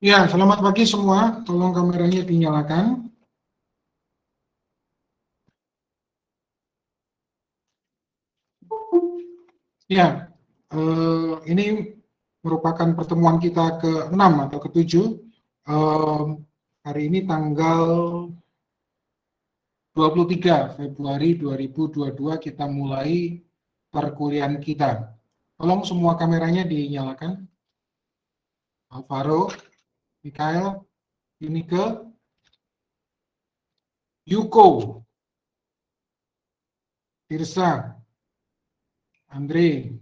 Ya, selamat pagi semua. Tolong kameranya dinyalakan. Ya, ini merupakan pertemuan kita ke-6 atau ke-7. Hari ini tanggal 23 Februari 2022 kita mulai perkuliahan kita. Tolong semua kameranya dinyalakan. Alvaro, Mikael, ini ke Yuko, Tirsa, Andre,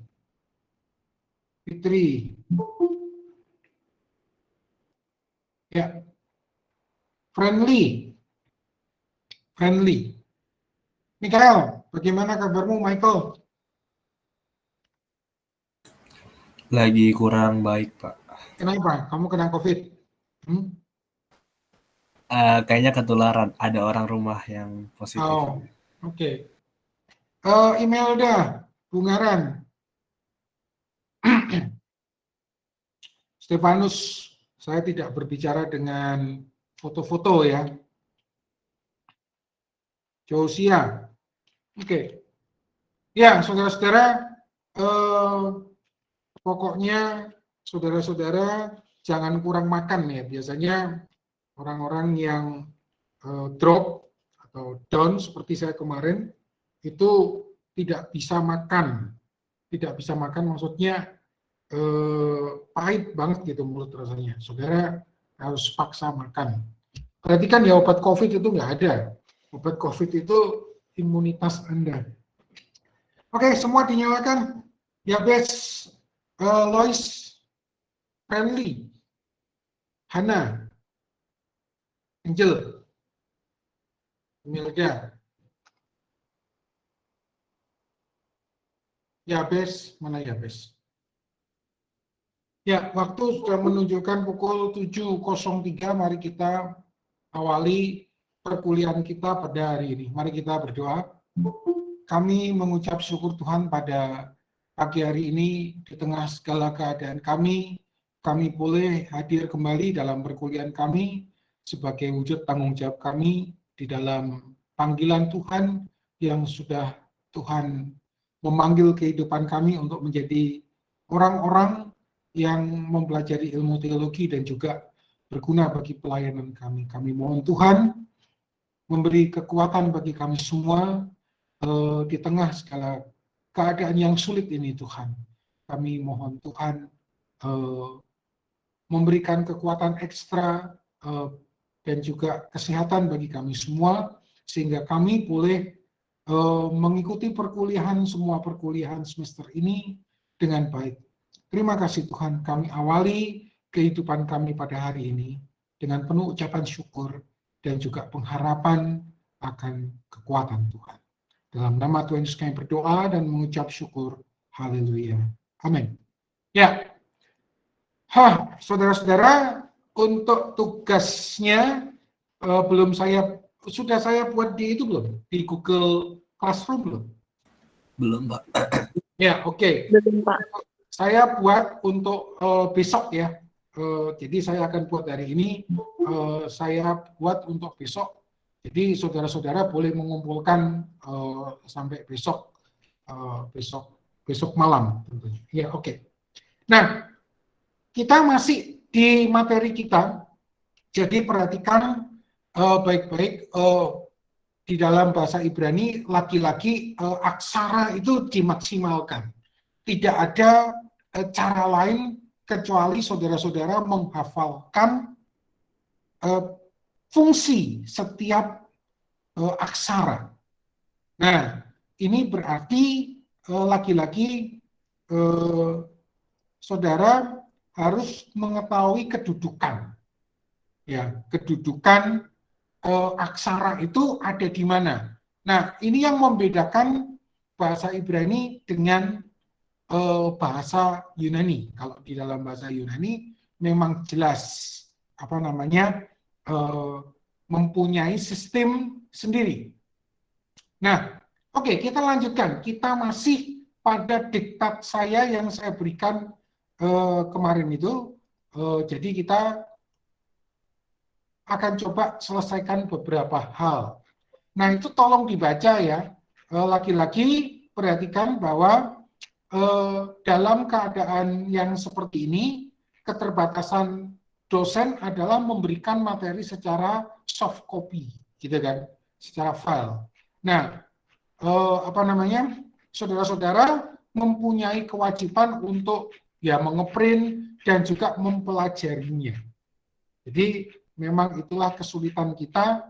Fitri. Ya, friendly. Mikael, bagaimana kabarmu, Michael? Lagi kurang baik, Pak. Kenapa? Kamu kena COVID? Hmm? Kayaknya ketularan. Ada orang rumah yang positif. Oh, oke. Imelda, Bungaran, Stefanus, saya tidak berbicara dengan foto-foto ya. Josia, oke. Ya, saudara-saudara, pokoknya saudara-saudara jangan kurang makan ya. Biasanya orang-orang yang drop atau down seperti saya kemarin itu tidak bisa makan. Tidak bisa makan maksudnya pahit banget gitu mulut rasanya. Saudara harus paksa makan. Perhatikan ya, obat COVID itu nggak ada. Obat COVID itu imunitas Anda. Oke, semua dinyalakan. Ya, Bes, Lois, Friendly, Hana, Angel, Milda. Ya, Bes, mana ya, Bes? Ya, waktu sudah menunjukkan pukul 7.03, mari kita awali perkuliahan kita pada hari ini. Mari kita berdoa. Kami mengucap syukur Tuhan pada pagi hari ini di tengah segala keadaan kami boleh hadir kembali dalam perkuliahan kami sebagai wujud tanggung jawab kami di dalam panggilan Tuhan yang sudah Tuhan memanggil kehidupan kami untuk menjadi orang-orang yang mempelajari ilmu teologi dan juga berguna bagi pelayanan kami. Kami mohon Tuhan memberi kekuatan bagi kami semua di tengah segala keadaan yang sulit ini Tuhan. Kami mohon Tuhan memberikan kekuatan ekstra dan juga kesehatan bagi kami semua sehingga kami boleh mengikuti semua perkuliahan semester ini dengan baik. Terima kasih Tuhan, kami awali kehidupan kami pada hari ini dengan penuh ucapan syukur dan juga pengharapan akan kekuatan Tuhan. Dalam nama Tuhan Yesus kami berdoa dan mengucap syukur. Haleluya. Amin. Ya, saudara-saudara, untuk tugasnya sudah saya buat di itu belum? Di Google Classroom belum? Belum, Pak. Ya, oke. Belum, Pak. Saya buat untuk besok ya. Jadi saya akan buat hari ini, saya buat untuk besok. Jadi saudara-saudara boleh mengumpulkan sampai besok malam tentunya. Ya, oke. Nah, kita masih di materi kita. Jadi perhatikan baik-baik di dalam bahasa Ibrani laki-laki aksara itu dimaksimalkan. Tidak ada cara lain kecuali saudara-saudara menghafalkan fungsi setiap aksara. Nah, ini berarti lagi-lagi saudara harus mengetahui kedudukan. Ya, kedudukan aksara itu ada di mana. Nah, ini yang membedakan bahasa Ibrani dengan bahasa Yunani. Kalau di dalam bahasa Yunani memang jelas mempunyai sistem sendiri. Nah, oke, kita lanjutkan. Kita masih pada diktat saya yang saya berikan kemarin itu. Jadi kita akan coba selesaikan beberapa hal. Nah, itu tolong dibaca ya. Lagi-lagi perhatikan bahwa dalam keadaan yang seperti ini, keterbatasan dosen adalah memberikan materi secara soft copy, gitu kan, secara file. Nah, saudara-saudara mempunyai kewajiban untuk ya mengeprint dan juga mempelajarinya. Jadi memang itulah kesulitan kita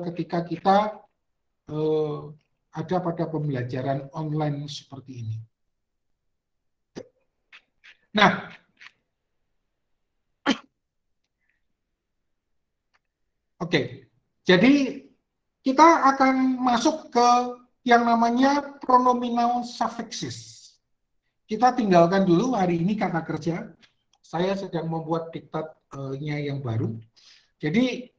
ketika kita ada pada pembelajaran online seperti ini. Nah, oke. Jadi kita akan masuk ke yang namanya pronominal suffixes. Kita tinggalkan dulu hari ini kata kerja. Saya sedang membuat diktatnya yang baru. Jadi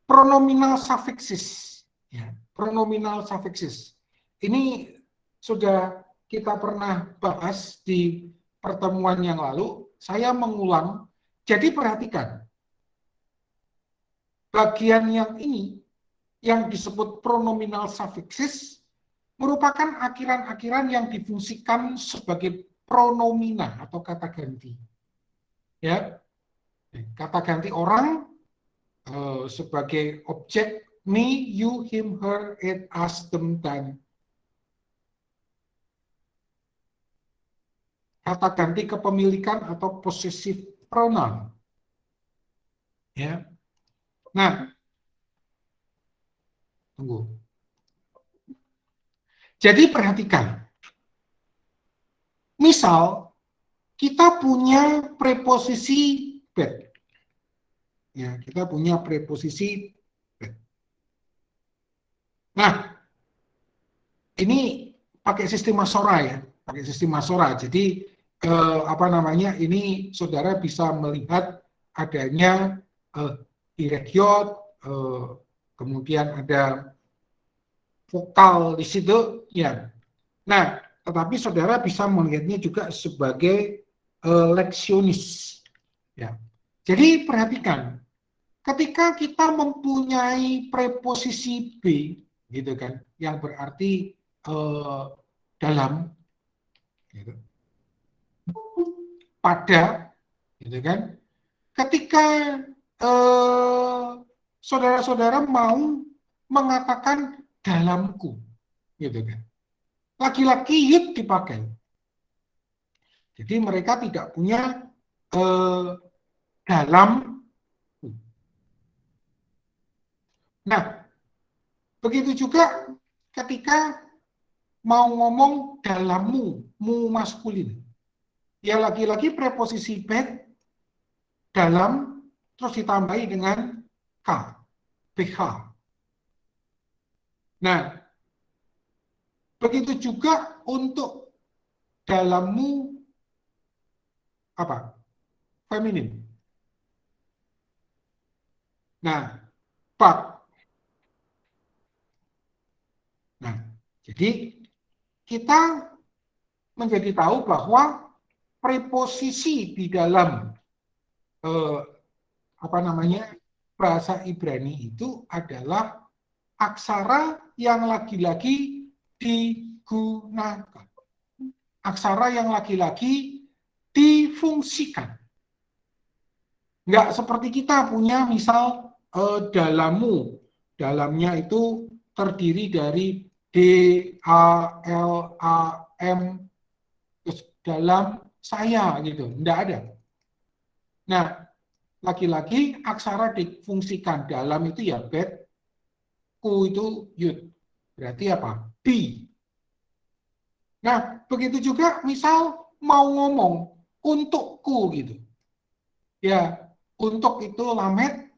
pronominal suffixes, ya, pronominal suffixes. Ini sudah kita pernah bahas di pertemuan yang lalu. Saya mengulang. Jadi perhatikan, bagian yang ini yang disebut pronominal suffixes merupakan akhiran-akhiran yang difungsikan sebagai pronomina atau kata ganti. Ya, kata ganti orang sebagai objek me, you, him, her, it, us, them, dan. Kata ganti kepemilikan atau possessive pronoun. Ya. Nah, tunggu. Jadi perhatikan. Misal kita punya preposisi bed. Ya, kita punya preposisi bed. Nah, ini pakai sistem Masora ya, pakai sistem Masora. Jadi ini saudara bisa melihat adanya irekyot, kemudian ada vokal di situ, ya. Nah, tetapi saudara bisa melihatnya juga sebagai leksionis. Ya. Jadi perhatikan, ketika kita mempunyai preposisi B, gitu kan, yang berarti dalam, gitu, pada, gitu kan. Ketika saudara-saudara mau mengatakan dalamku, gitu kan. Laki-laki yud dipakai. Jadi mereka tidak punya dalam. Nah, begitu juga ketika mau ngomong dalammu, mu maskulin. Ya laki-laki preposisi bed, dalam, terus ditambahi dengan k, bh. Nah, begitu juga untuk dalammu apa? Feminin. Nah, pak. Nah, jadi kita menjadi tahu bahwa preposisi di dalam bahasa Ibrani itu adalah aksara yang lagi-lagi digunakan. Aksara yang lagi-lagi difungsikan. Nggak seperti kita punya misal dalammu. Dalamnya itu terdiri dari D, A, L, A, M, terus dalam saya gitu. Nggak ada. Nah, lagi-lagi aksara difungsikan. Dalam itu ya bed, ku itu yud. Berarti apa? B. Nah, begitu juga misal mau ngomong untukku gitu. Ya, untuk itu lamet,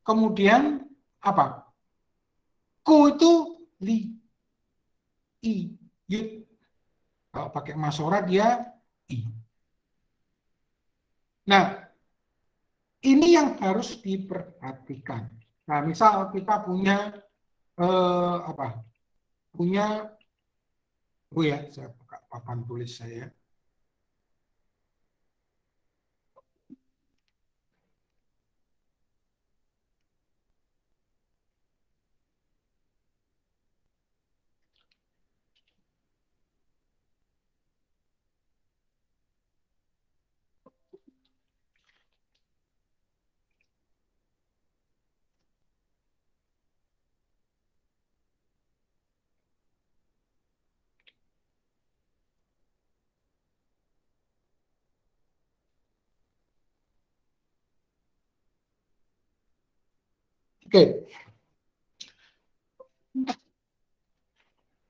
kemudian apa? Ku itu li, i, yud. Kalau pakai masora dia i. Nah, ini yang harus diperhatikan. Nah, misal kita punya punya, ya, saya buka papan tulis saya. Oke.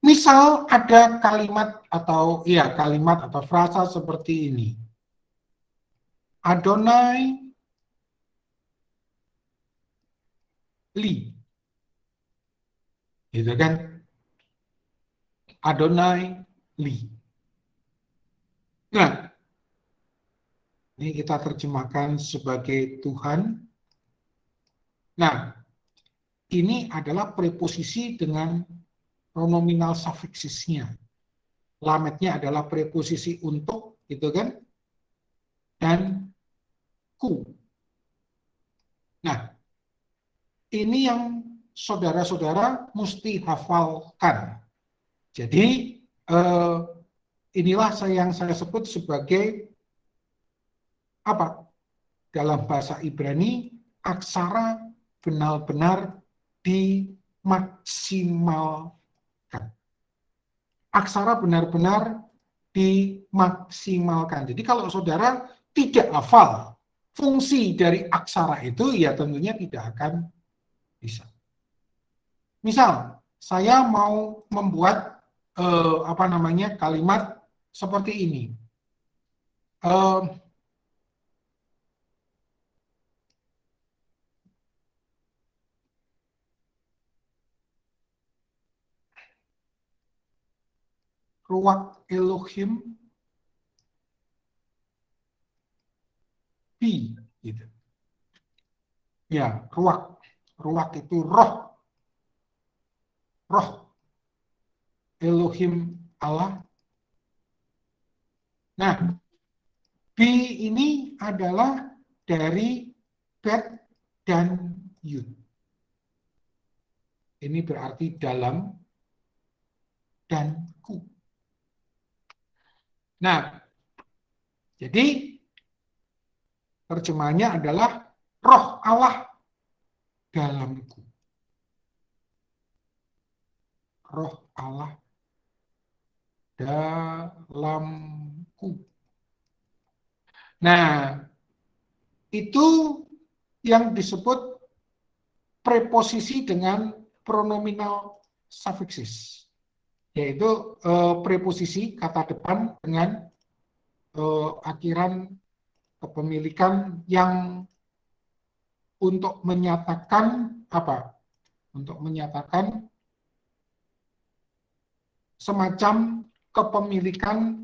Misal ada kalimat atau frasa seperti ini. Adonai li. Gitu kan? Adonai li. Nah, ini kita terjemahkan sebagai Tuhan. Nah, ini adalah preposisi dengan pronominal sufiksisnya. Lametnya adalah preposisi untuk, gitu kan? Dan ku. Nah, ini yang saudara-saudara mesti hafalkan. Jadi, inilah yang saya sebut sebagai apa? Dalam bahasa Ibrani, aksara benar-benar dimaksimalkan. Aksara benar-benar dimaksimalkan. Jadi kalau saudara tidak hafal fungsi dari aksara itu, ya tentunya tidak akan bisa. Misal, saya mau membuat kalimat seperti ini. Ruach Elohim bi, gitu. Ya, ruach itu roh Elohim Allah. Nah, bi ini adalah dari bet dan yud. Ini berarti dalam dan ku. Nah, jadi terjemahannya adalah roh Allah dalamku. Roh Allah dalamku. Nah, itu yang disebut preposisi dengan pronominal sufiksis, yaitu preposisi kata depan dengan akhiran kepemilikan yang untuk menyatakan apa? Untuk menyatakan semacam kepemilikan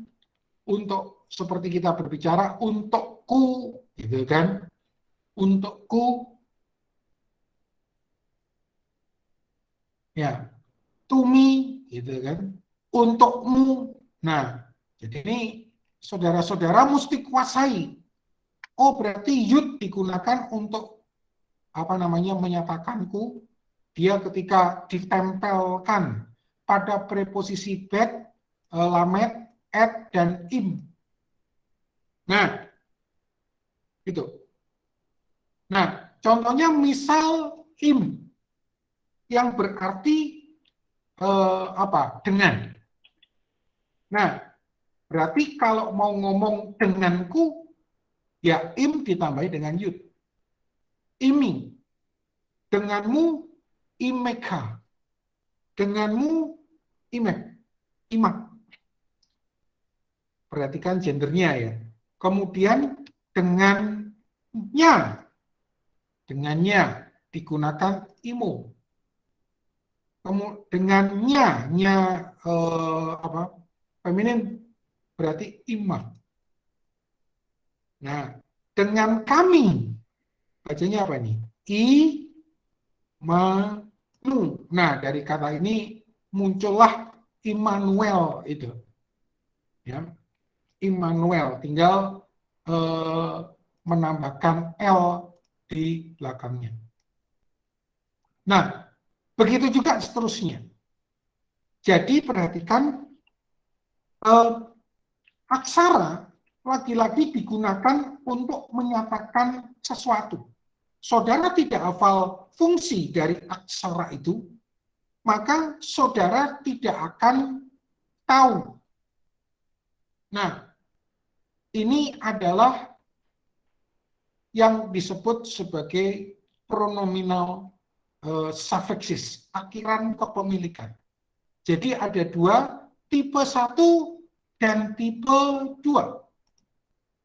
untuk, seperti kita berbicara, untukku, gitu kan? Untukku, ya, to me, gitu kan? Untukmu. Nah, jadi ini saudara-saudara mesti kuasai. Oh, berarti yud digunakan untuk menyatakanku. Dia ketika ditempelkan pada preposisi bet, lamet, et, dan im. Nah, gitu. Nah, contohnya misal im yang berarti dengan. Nah, berarti kalau mau ngomong denganku, ya im ditambahi dengan yud. Imi, denganmu imeka, denganmu imek, imak. Perhatikan gendernya ya. Kemudian dengannya digunakan imo. Dengannya feminin berarti imak. Nah, dengan kami bacanya apa nih? Imanu. Nah, dari kata ini muncullah Immanuel itu. Ya. Immanuel, tinggal menambahkan L di belakangnya. Nah, begitu juga seterusnya. Jadi perhatikan aksara lagi-lagi digunakan untuk menyatakan sesuatu. Saudara tidak hafal fungsi dari aksara itu, maka saudara tidak akan tahu. Nah, ini adalah yang disebut sebagai pronominal suffixes, akhiran kepemilikan. Jadi ada dua, tipe 1 dan tipe 2.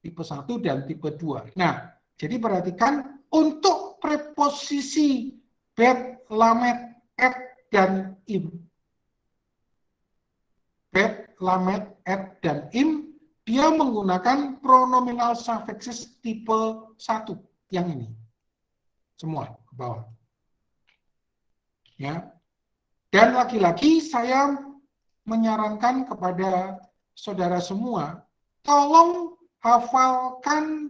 Tipe 1 dan tipe 2. Nah, jadi perhatikan untuk preposisi bet, lamet, et, dan im. Bet, lamet, et, dan im, dia menggunakan pronominal suffixes tipe 1. Yang ini. Semua ke bawah. Ya. Dan lagi-lagi saya menyarankan kepada saudara semua, tolong hafalkan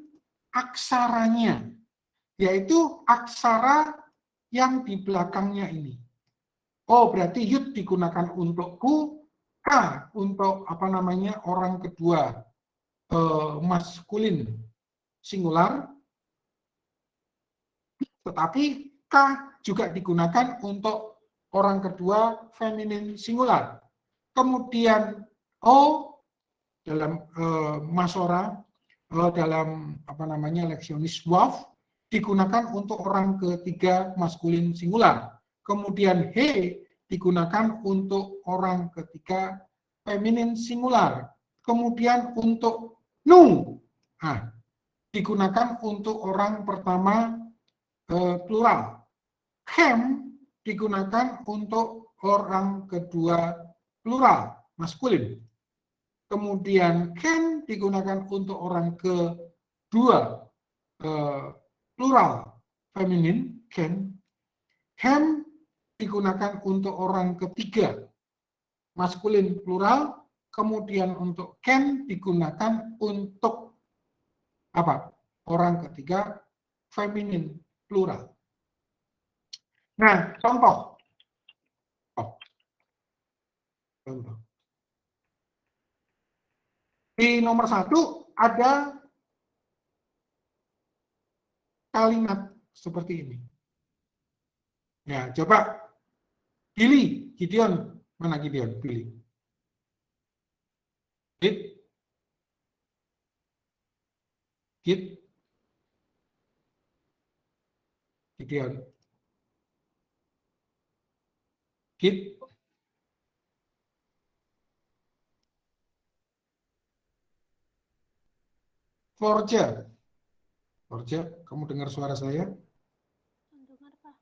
aksaranya, yaitu aksara yang di belakangnya ini. Oh, berarti yud digunakan untuk ku, K untuk orang kedua maskulin singular, tetapi K juga digunakan untuk orang kedua feminin singular. Kemudian O dalam masora, dalam leksionis waf digunakan untuk orang ketiga maskulin singular. Kemudian he digunakan untuk orang ketiga feminin singular. Kemudian untuk nu digunakan untuk orang pertama plural. Hem digunakan untuk orang kedua plural, maskulin. Kemudian ken digunakan untuk orang kedua plural, feminin, ken. Hem digunakan untuk orang ketiga, maskulin plural. Kemudian untuk ken digunakan untuk orang ketiga, feminin plural. Nah, contoh. Di nomor 1 ada kalimat seperti ini. Ya, coba pilih Gideon. Mana Gideon? Pilih. Gideon. Florja, kamu dengar suara saya? Dengar, Pak.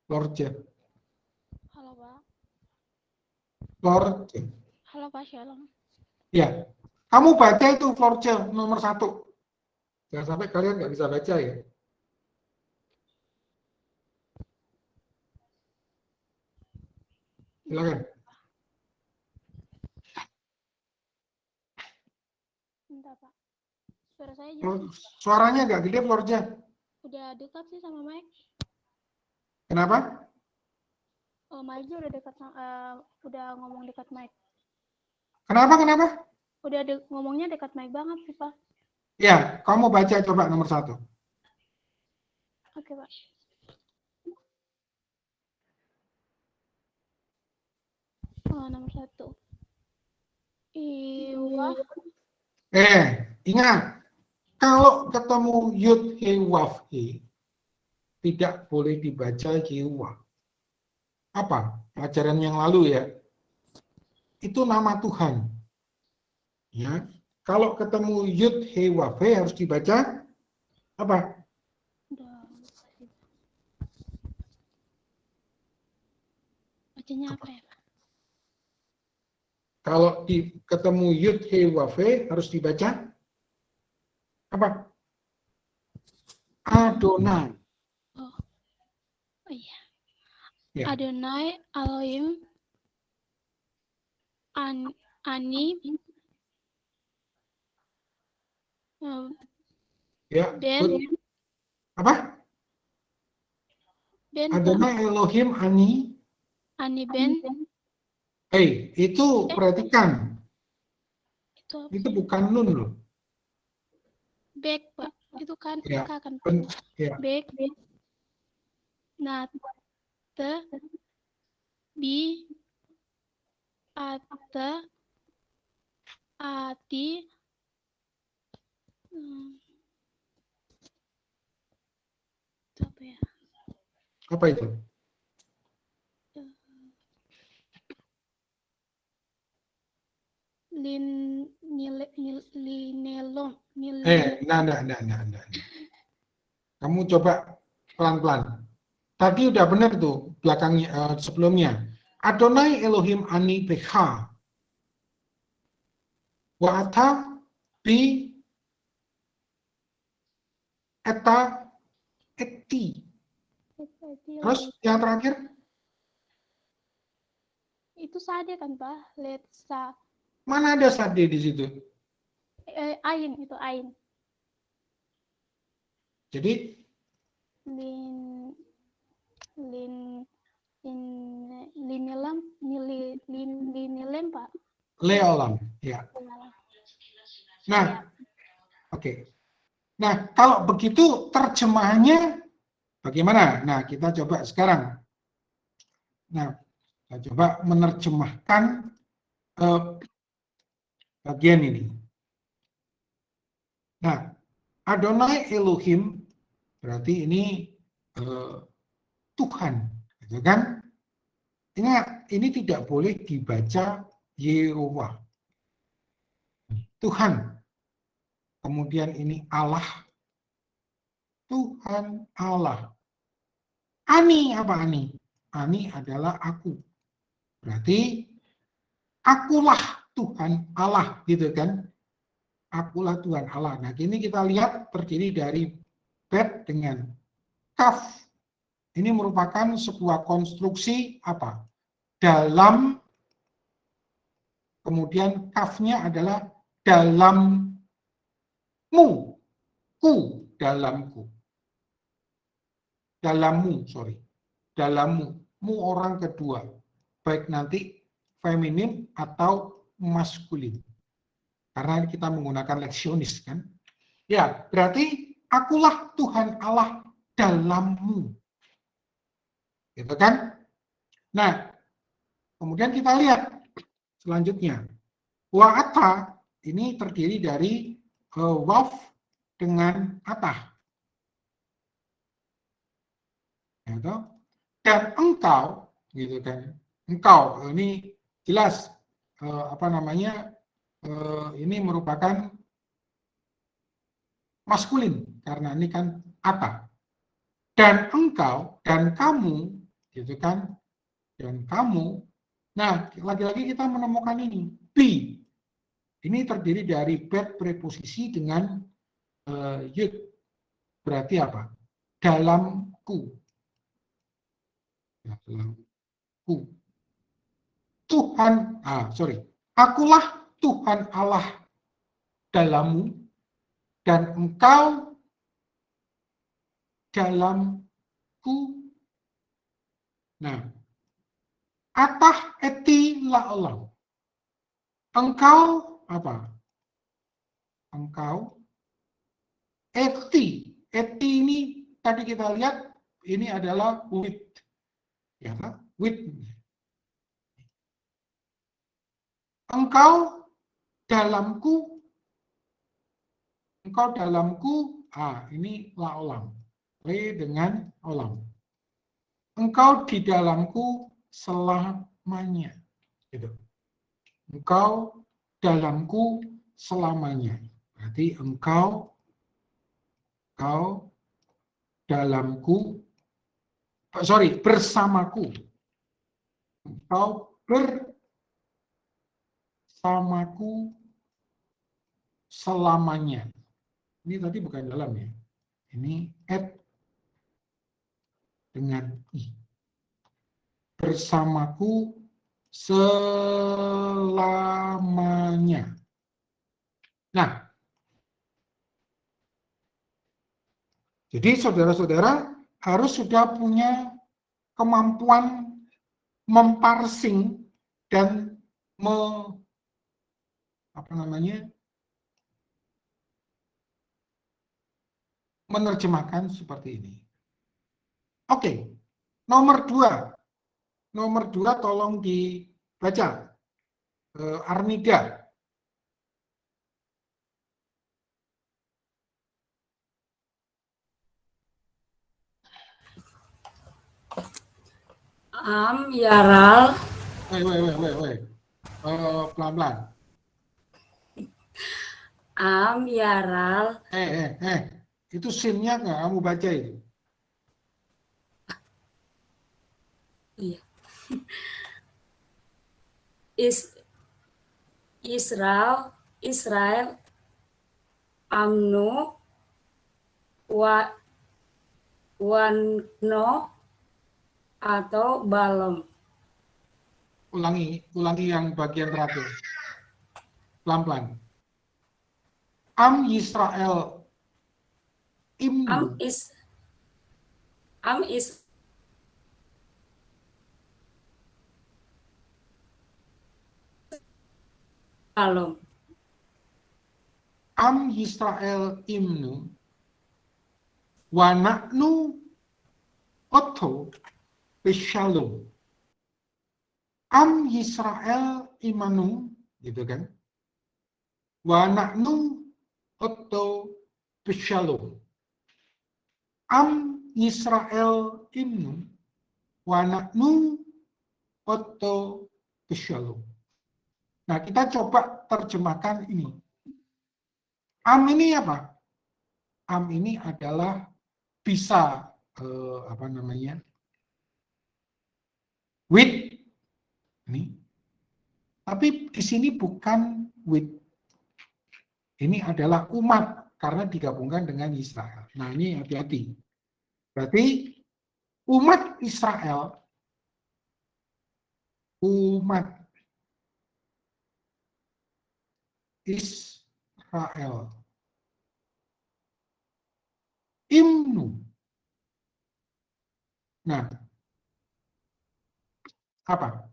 Florja. Halo, Pak. Florja. Halo, Pak Shalom. Ya, kamu baca itu Florja nomor 1. Jangan sampai kalian nggak bisa baca ya. Silakan. Bentar, Pak. Suara saya jelas. Suaranya nggak gede, Florja. Udah dekat sih sama Mike. Kenapa? Oh, Mike udah dekat, udah ngomong dekat Mike. Kenapa? Udah ngomongnya dekat Mike banget sih, Pak. Ya, kamu baca coba nomor 1. Oke, Pak. Nomor 1. Iwah. Ingat, kalau ketemu yud he waf he, tidak boleh dibaca hiwa. Apa? Pelajaran yang lalu ya. Itu nama Tuhan. Ya. Kalau ketemu yud he waf he harus dibaca apa? Bacanya apa ya, Pak? Kalau ketemu yud he waf he harus dibaca apa? Adonai. Oh iya. Ya. Adonai, Elohim, Ani, Ya. Ben. Apa? Ben, Adonai, Elohim, Ani Ben. Itu perhatikan. Itu bukan nun loh. Bek, Pak. Itu kan Ya. K kan. Ya. Bek. Nate. Bi. Ate. Ati. Apa itu? Linelon. Nah. Kamu coba pelan-pelan. Tadi udah benar tuh belakangnya sebelumnya. Adonai Elohim ani becha. Wa'ata bi eta eti. Terus yang terakhir? Itu sade kan, Pak? Letsa. Mana ada sade di situ? Ain, itu ain. Jadi Lin linelem, Pak. leolam, ya. Nah, Ya. oke. Nah, kalau begitu terjemahannya bagaimana? Nah, kita coba sekarang. Nah, kita coba menerjemahkan bagian ini. Nah, Adonai Elohim berarti ini Tuhan, gitu kan? Ingat, ini tidak boleh dibaca Yehova. Tuhan. Kemudian ini Allah. Tuhan Allah. Ani apa ani? Ani adalah aku. Berarti akulah Tuhan Allah, gitu kan? Akulah Tuhan Allah. Nah, ini kita lihat terdiri dari bet dengan kaf. Ini merupakan sebuah konstruksi apa? Dalam, kemudian kafnya adalah dalammu, ku, dalamku. Dalammu, dalammu, mu orang kedua, baik nanti feminim atau maskulin. Karena kita menggunakan leksionis kan. Ya, berarti akulah Tuhan Allah dalammu. Gitu kan? Nah, kemudian kita lihat selanjutnya. Wa'ata ini terdiri dari waf dengan atah. Gitu. Dan engkau, gitu kan? Engkau ini jelas apa namanya? Ini merupakan maskulin karena ini kan atah. Dan engkau dan kamu, gitu kan? Dan kamu. Nah, lagi-lagi kita menemukan ini be. Ini terdiri dari bet preposisi dengan yud. Berarti apa? Dalamku. Dalamku. Tuhan, akulah Tuhan Allah dalammu dan engkau dalamku. Nah, atah eti la'olam. Engkau apa? Engkau eti. Eti ini tadi kita lihat ini adalah with. Ya, with. Engkau dalamku. Engkau dalamku. Ini la'olam. Le dengan olam. Engkau di dalamku selamanya. Gitu. Engkau dalamku selamanya. Berarti engkau dalamku, bersamaku. Engkau bersamaku selamanya. Ini tadi bukan dalam ya. Ini at dengan i. Bersamaku selamanya. Nah, jadi saudara-saudara harus sudah punya kemampuan memparsing dan menerjemahkan seperti ini. Oke, nomor 2. Nomor 2 tolong dibaca. Arnida. Am yaral. Weh. Pelan-pelan. Am yaral. Itu sinnya nggak kamu baca itu? Iya. Israel amnu wanno atau balom. Ulangi yang bagian terakhir. Pelan-pelan. Am Yisrael imnu. Am is balom. Am Yisrael imnu wa na'nu otto beshalom. Am Yisrael imanu, gitu kan? Wa na'nu otto beshalom. Am Yisrael imnu wa na'nu otto beshalom. Nah, kita coba terjemahkan ini. Am ini apa? Am ini adalah bisa with ini. Tapi di sini bukan with. Ini adalah umat karena digabungkan dengan Israel. Nah, ini hati-hati. Berarti umat Israel imnu. Nah, apa?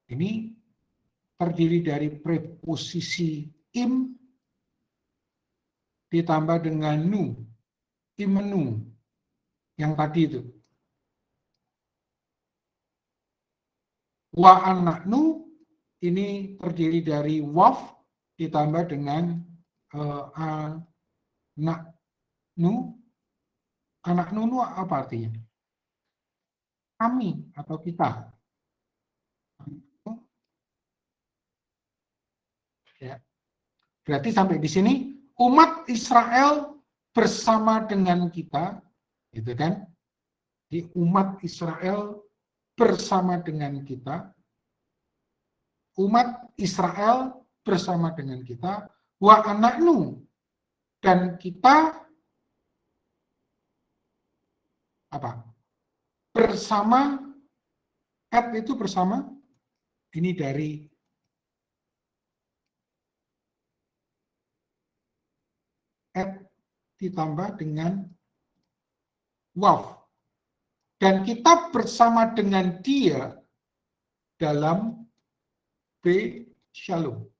Ini terdiri dari preposisi im ditambah dengan nu, imnu, yang tadi itu. Wa anaknu ini terdiri dari waf ditambah dengan anaknu. Anaknu apa artinya? Kami atau kita. Ya. Berarti sampai di sini umat Israel bersama dengan kita, gitu kan? Di umat Israel bersama dengan kita, umat Israel bersama dengan kita, wa anaknu, dan kita apa? Bersama, itu bersama, ini dari ditambah dengan waf. Dan kita bersama dengan dia dalam Shalom.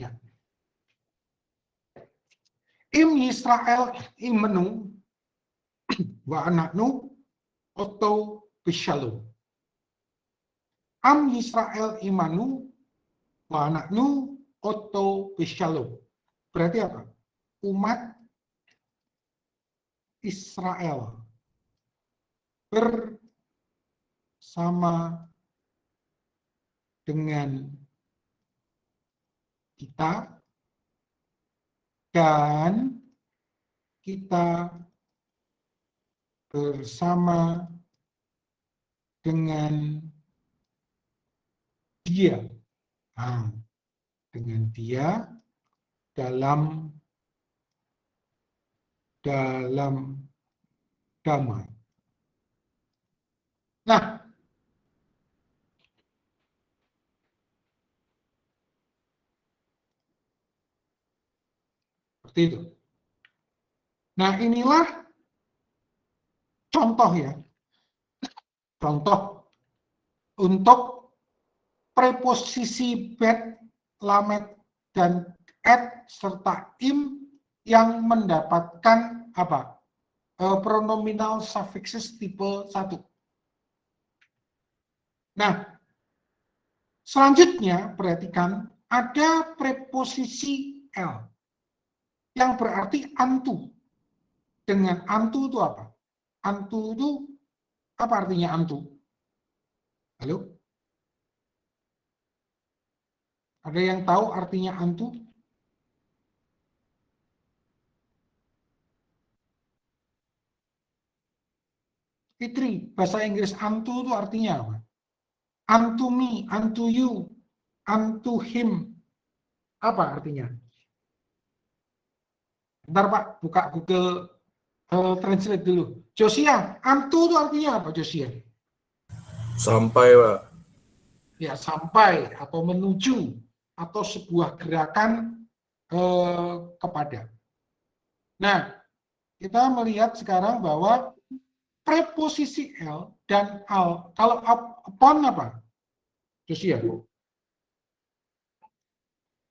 Ya. Im Yisrael imenu wa anaknu otto Shalom. Am Yisrael imanu wa anaknu otto Shalom. Berarti apa? Umat Israel bersama dengan kita dan kita bersama dengan dia. Dengan dia dalam damai. Nah, seperti itu. Nah, inilah contoh ya. Contoh untuk preposisi bet, lamet, dan et serta im yang mendapatkan apa? Pronominal suffixes tipe 1. Nah, selanjutnya perhatikan ada preposisi L yang berarti antu. Dengan antu itu apa? Antu itu apa artinya antu? Halo? Ada yang tahu artinya antu? Fitri, bahasa Inggris antu itu artinya apa? Unto me, unto you, unto him. Apa artinya? Bentar Pak, buka Google Translate dulu. Josia, antu itu artinya apa Josia? Sampai, Pak. Ya, sampai atau menuju atau sebuah gerakan kepada. Nah, kita melihat sekarang bahwa preposisi L dan al, kalau upon apa? Josia.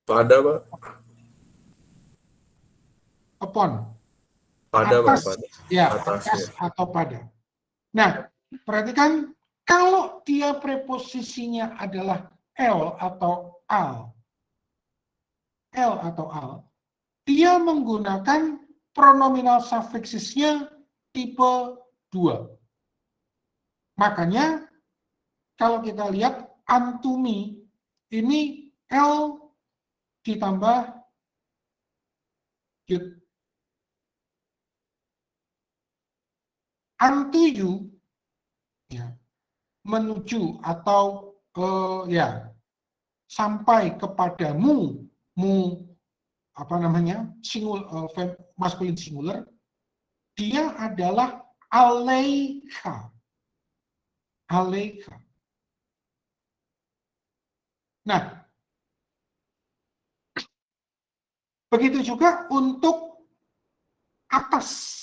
Pada, Pak. Upon. Pada, Pak. Atas, Pada. ya, Atas, atas ya. atau pada. Nah, perhatikan kalau dia preposisinya adalah L atau al, dia menggunakan pronominal suffixesnya tipe 2. Makanya kalau kita lihat unto me ini L ditambah yud. Unto you ya, menuju atau ya sampai kepadamu, apa namanya, maskulin singular, dia adalah aleika. Aleika. Nah, begitu juga untuk atas.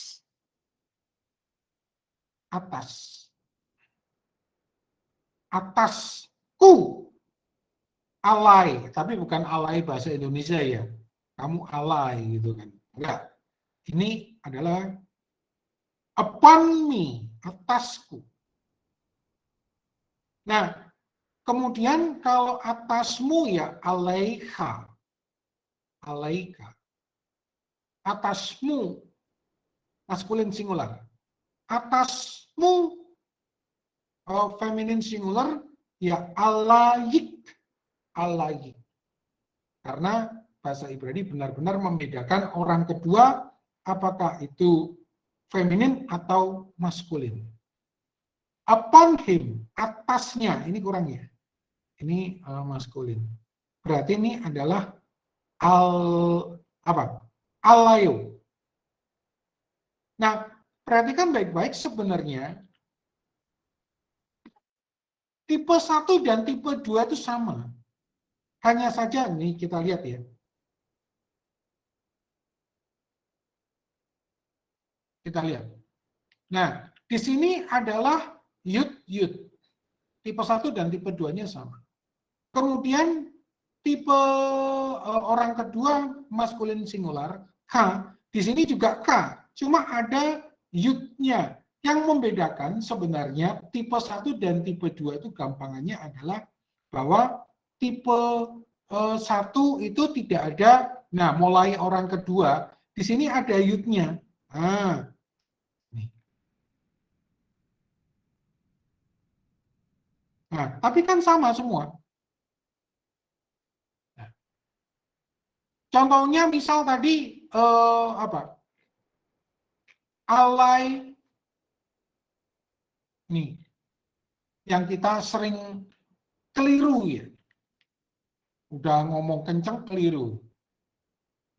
Atasku. Alay, tapi bukan alay bahasa Indonesia ya. Kamu alay gitu kan. Enggak. Ini adalah upon me, atasku. Nah, kemudian kalau atasmu ya alaika. Alaika. Atasmu, maskulin singular. Atasmu, feminin singular, ya alayik. Alayik. Karena bahasa Ibrani benar-benar membedakan orang kedua apakah itu feminin atau maskulin. Upon him, atasnya, ini kurangnya. Ini maskulin. Berarti ini adalah alayo. Nah, perhatikan baik-baik sebenarnya tipe 1 dan tipe 2 itu sama. Hanya saja nih kita lihat ya. Kita lihat. Nah, di sini adalah yud. Tipe 1 dan tipe 2-nya sama. Kemudian tipe orang kedua maskulin singular, K, di sini juga K, cuma ada yud-nya. Yang membedakan sebenarnya tipe 1 dan tipe 2 itu gampangannya adalah bahwa tipe 1 itu tidak ada, nah mulai orang kedua, di sini ada yud-nya. Nah, tapi kan sama semua. Nah, contohnya misal tadi alay nih yang kita sering keliru ya. Udah ngomong kenceng keliru.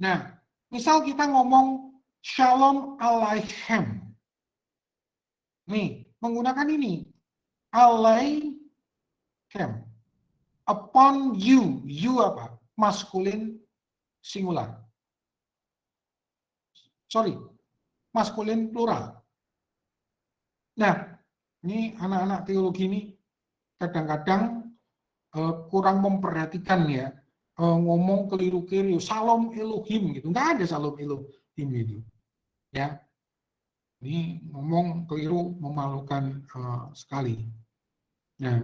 Nah, misal kita ngomong shalom aleichem. Nih, menggunakan ini. Aleichem. Upon you. You apa? Maskulin singular. Sorry. Maskulin plural. Nah, ini anak-anak teologi ini kadang-kadang kurang memperhatikan ya, ngomong keliru-keliru, Shalom Elohim gitu, nggak ada Shalom Elohim itu, ya. Ini ngomong keliru memalukan sekali. Nah,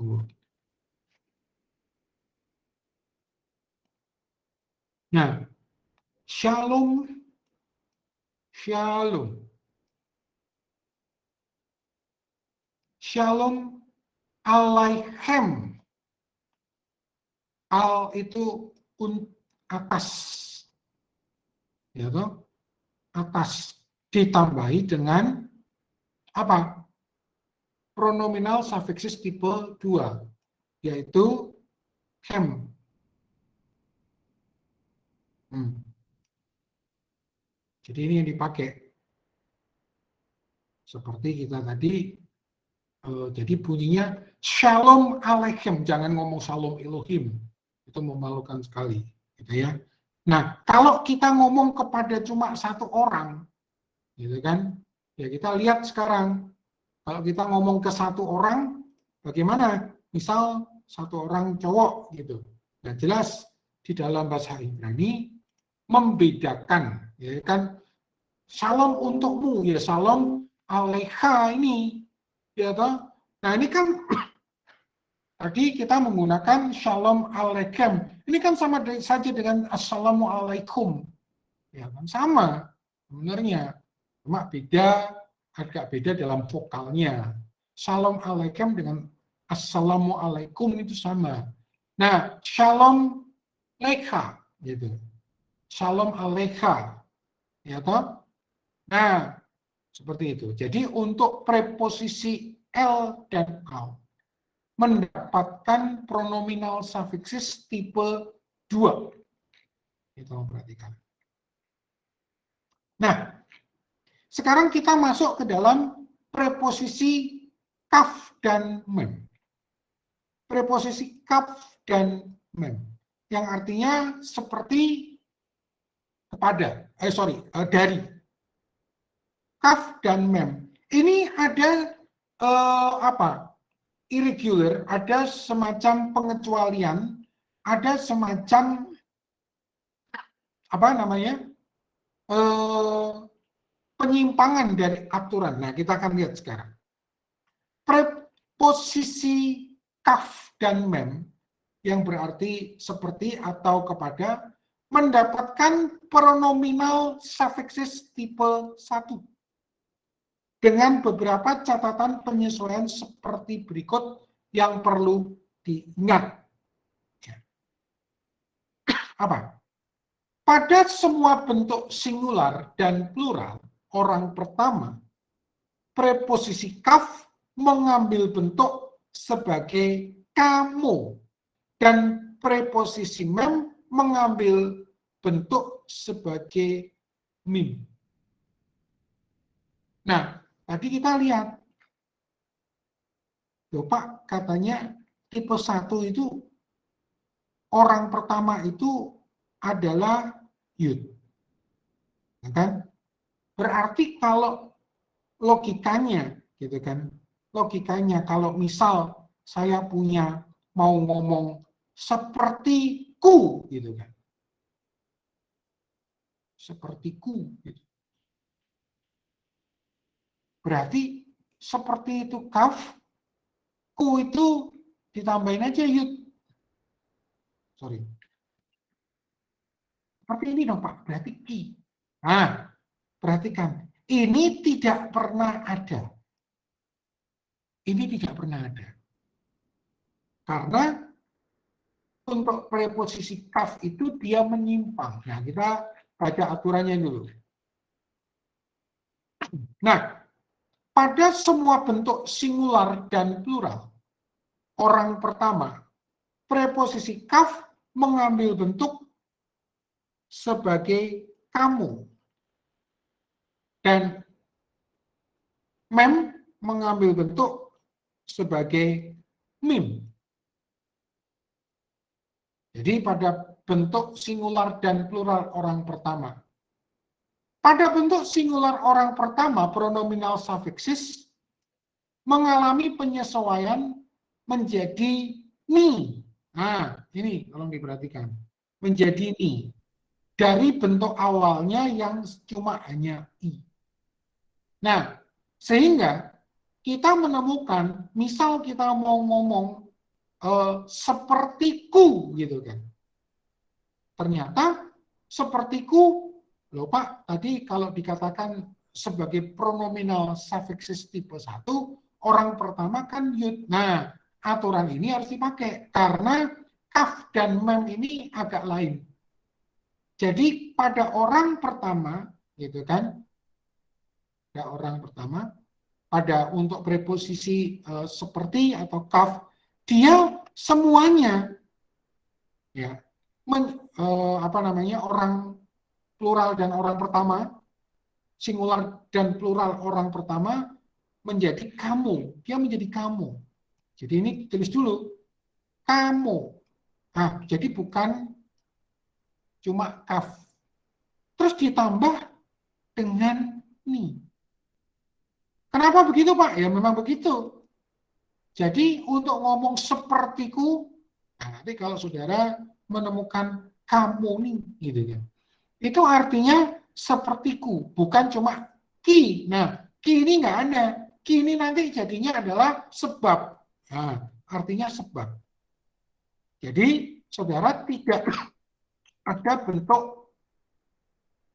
Tunggu. Nah, shalom, shalom. Shalom alaichem. Al itu atas. Ya toh? Atas. Ditambahi dengan apa? Pronominal suffixes tipe 2, yaitu hem. Jadi ini yang dipakai. Seperti kita tadi, jadi bunyinya Shalom Aleichem, jangan ngomong Shalom Elohim. Itu memalukan sekali. Gitu ya. Nah, kalau kita ngomong kepada cuma satu orang, gitu kan, ya kita lihat sekarang, kalau kita ngomong ke satu orang, bagaimana? Misal satu orang cowok gitu. Dan jelas di dalam bahasa Ibrani membedakan, ya kan? Shalom untukmu, ya shalom alecha ini, ya toh. Nah ini kan tadi kita menggunakan shalom aleichem. Ini kan sama saja dengan assalamualaikum, ya kan? Sama sebenarnya, cuma beda. Agak beda dalam vokalnya. Shalom aleichem dengan assalamualaikum itu sama. Nah, shalom lecha gitu. Shalom alecha. Ya toh? Nah, seperti itu. Jadi untuk preposisi L dan al mendapatkan pronominal suffixes tipe 2. Kita perhatikan. Nah, sekarang kita masuk ke dalam preposisi kaf dan mem. Preposisi kaf dan mem. Yang artinya seperti kepada, dari. Kaf dan mem. Ini ada irregular, ada semacam pengecualian, ada semacam penyimpangan dari aturan. Nah, kita akan lihat sekarang. Preposisi kaf dan mem yang berarti seperti atau kepada mendapatkan pronominal suffixes tipe 1 dengan beberapa catatan penyesuaian seperti berikut yang perlu diingat. Apa? Pada semua bentuk singular dan plural orang pertama, preposisi kaf mengambil bentuk sebagai kamu dan preposisi mem mengambil bentuk sebagai mim. Nah, tadi kita lihat, loh Pak, katanya tipe 1 itu orang pertama itu adalah yud. Kan? Berarti kalau logikanya gitu kan, logikanya kalau misal saya mau ngomong sepertiku gitu kan, sepertiku gitu. Berarti seperti itu kaf, ku itu ditambahin aja yud. Sorry. Seperti ini dong Pak, berarti ki. Nah, perhatikan, ini tidak pernah ada. Ini tidak pernah ada. Karena untuk preposisi kaf itu dia menyimpang. Nah, kita baca aturannya dulu. Nah, pada semua bentuk singular dan plural, orang pertama, preposisi kaf mengambil bentuk sebagai kamu. Dan mem mengambil bentuk sebagai mim. Jadi pada bentuk singular dan plural orang pertama. Pada bentuk singular orang pertama, pronominal suffixes mengalami penyesuaian menjadi ni. Nah, ini tolong diperhatikan. Menjadi ni. Dari bentuk awalnya yang cuma hanya i. Nah, sehingga kita menemukan, misal kita mau ngomong sepertiku gitu kan. Ternyata sepertiku, loh Pak, tadi kalau dikatakan sebagai pronominal suffixes tipe 1, orang pertama kan yud. Nah, aturan ini harus dipakai karena kaf dan mem ini agak lain. Jadi pada orang pertama, gitu kan, pada orang pertama, pada untuk preposisi seperti atau kaf, dia semuanya ya orang plural dan orang pertama, singular dan plural orang pertama menjadi kamu, dia menjadi kamu. Jadi ini tulis dulu, kamu. Nah, jadi bukan cuma kaf. Terus ditambah dengan ni. Kenapa begitu Pak? Ya memang begitu. Jadi untuk ngomong sepertiku, nah nanti kalau saudara menemukan kamu nih, gitu ya, itu artinya sepertiku, bukan cuma ki. Nah, ki ini nggak ada. Ki ini nanti jadinya adalah sebab. Nah, artinya sebab. Jadi saudara tidak ada bentuk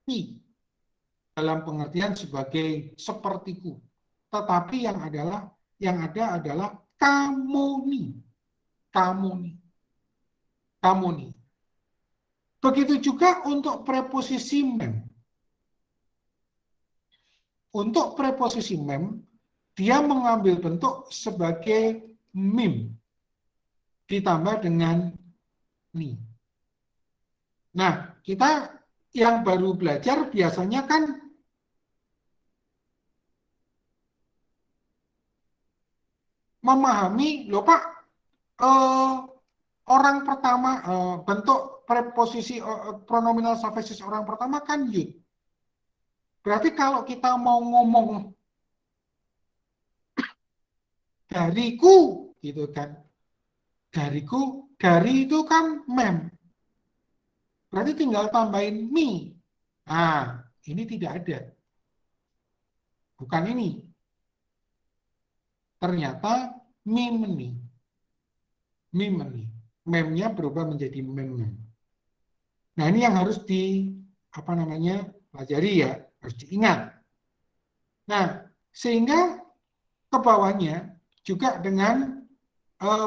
ki dalam pengertian sebagai sepertiku. Tetapi yang ada adalah kamu nih. Kamu nih. Kamu nih. Begitu juga untuk preposisi mem. Untuk preposisi mem, dia mengambil bentuk sebagai mim. Ditambah dengan ni. Nah, kita yang baru belajar biasanya kan memahami, loh Pak, orang pertama, bentuk preposisi pronominal suffixes orang pertama kan yud. Berarti kalau kita mau ngomong dariku, gitu kan, dariku, dari itu kan mem. Berarti tinggal tambahin mi. Nah, ini tidak ada. Bukan ini. Ternyata mimeni. Mimeni. Memnya berubah menjadi mem. Nah, ini yang harus pelajari ya, harus diingat. Nah, sehingga ke bawahnya juga dengan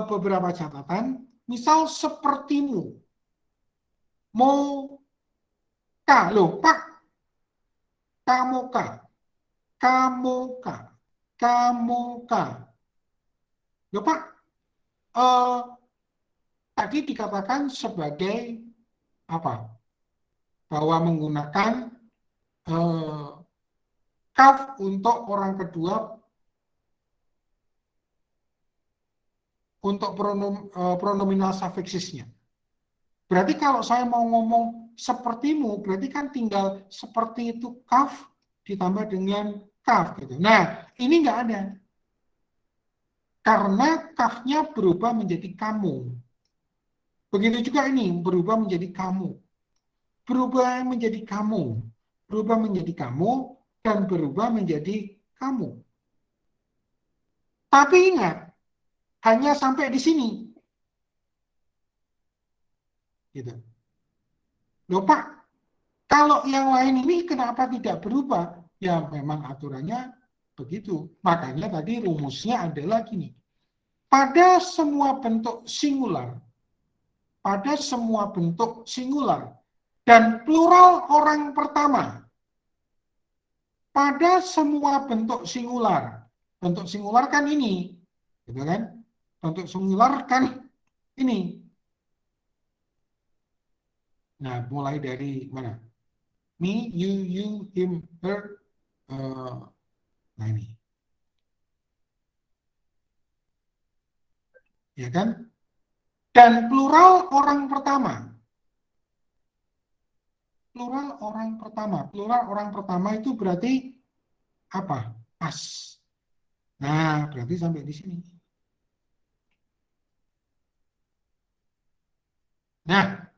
beberapa catatan, misal sepertimu. Mau ka, loh Pak, kamu ka, kamu ka, kamu ka. Loh Pak, tadi dikatakan sebagai apa? Bahwa menggunakan kaf untuk orang kedua untuk pronominal suffixesnya. Berarti kalau saya mau ngomong sepertimu, berarti kan tinggal seperti itu kaf ditambah dengan kaf gitu. Nah, ini nggak ada. Karena kafnya berubah menjadi kamu. Begitu juga ini berubah menjadi kamu. Berubah menjadi kamu. Berubah menjadi kamu dan berubah menjadi kamu. Tapi ingat, hanya sampai di sini. Gitu. Loh Pak, kalau yang lain ini kenapa tidak berubah? Ya memang aturannya begitu. Makanya tadi rumusnya adalah gini. Pada semua bentuk singular, dan plural orang pertama, pada semua bentuk singular kan ini, gitu kan? Bentuk singular kan ini. Nah, mulai dari mana? Me, you, him, her. Nah ini. Ya kan? Dan plural orang pertama. Plural orang pertama itu berarti apa? As. Nah, berarti sampai di sini. Nah,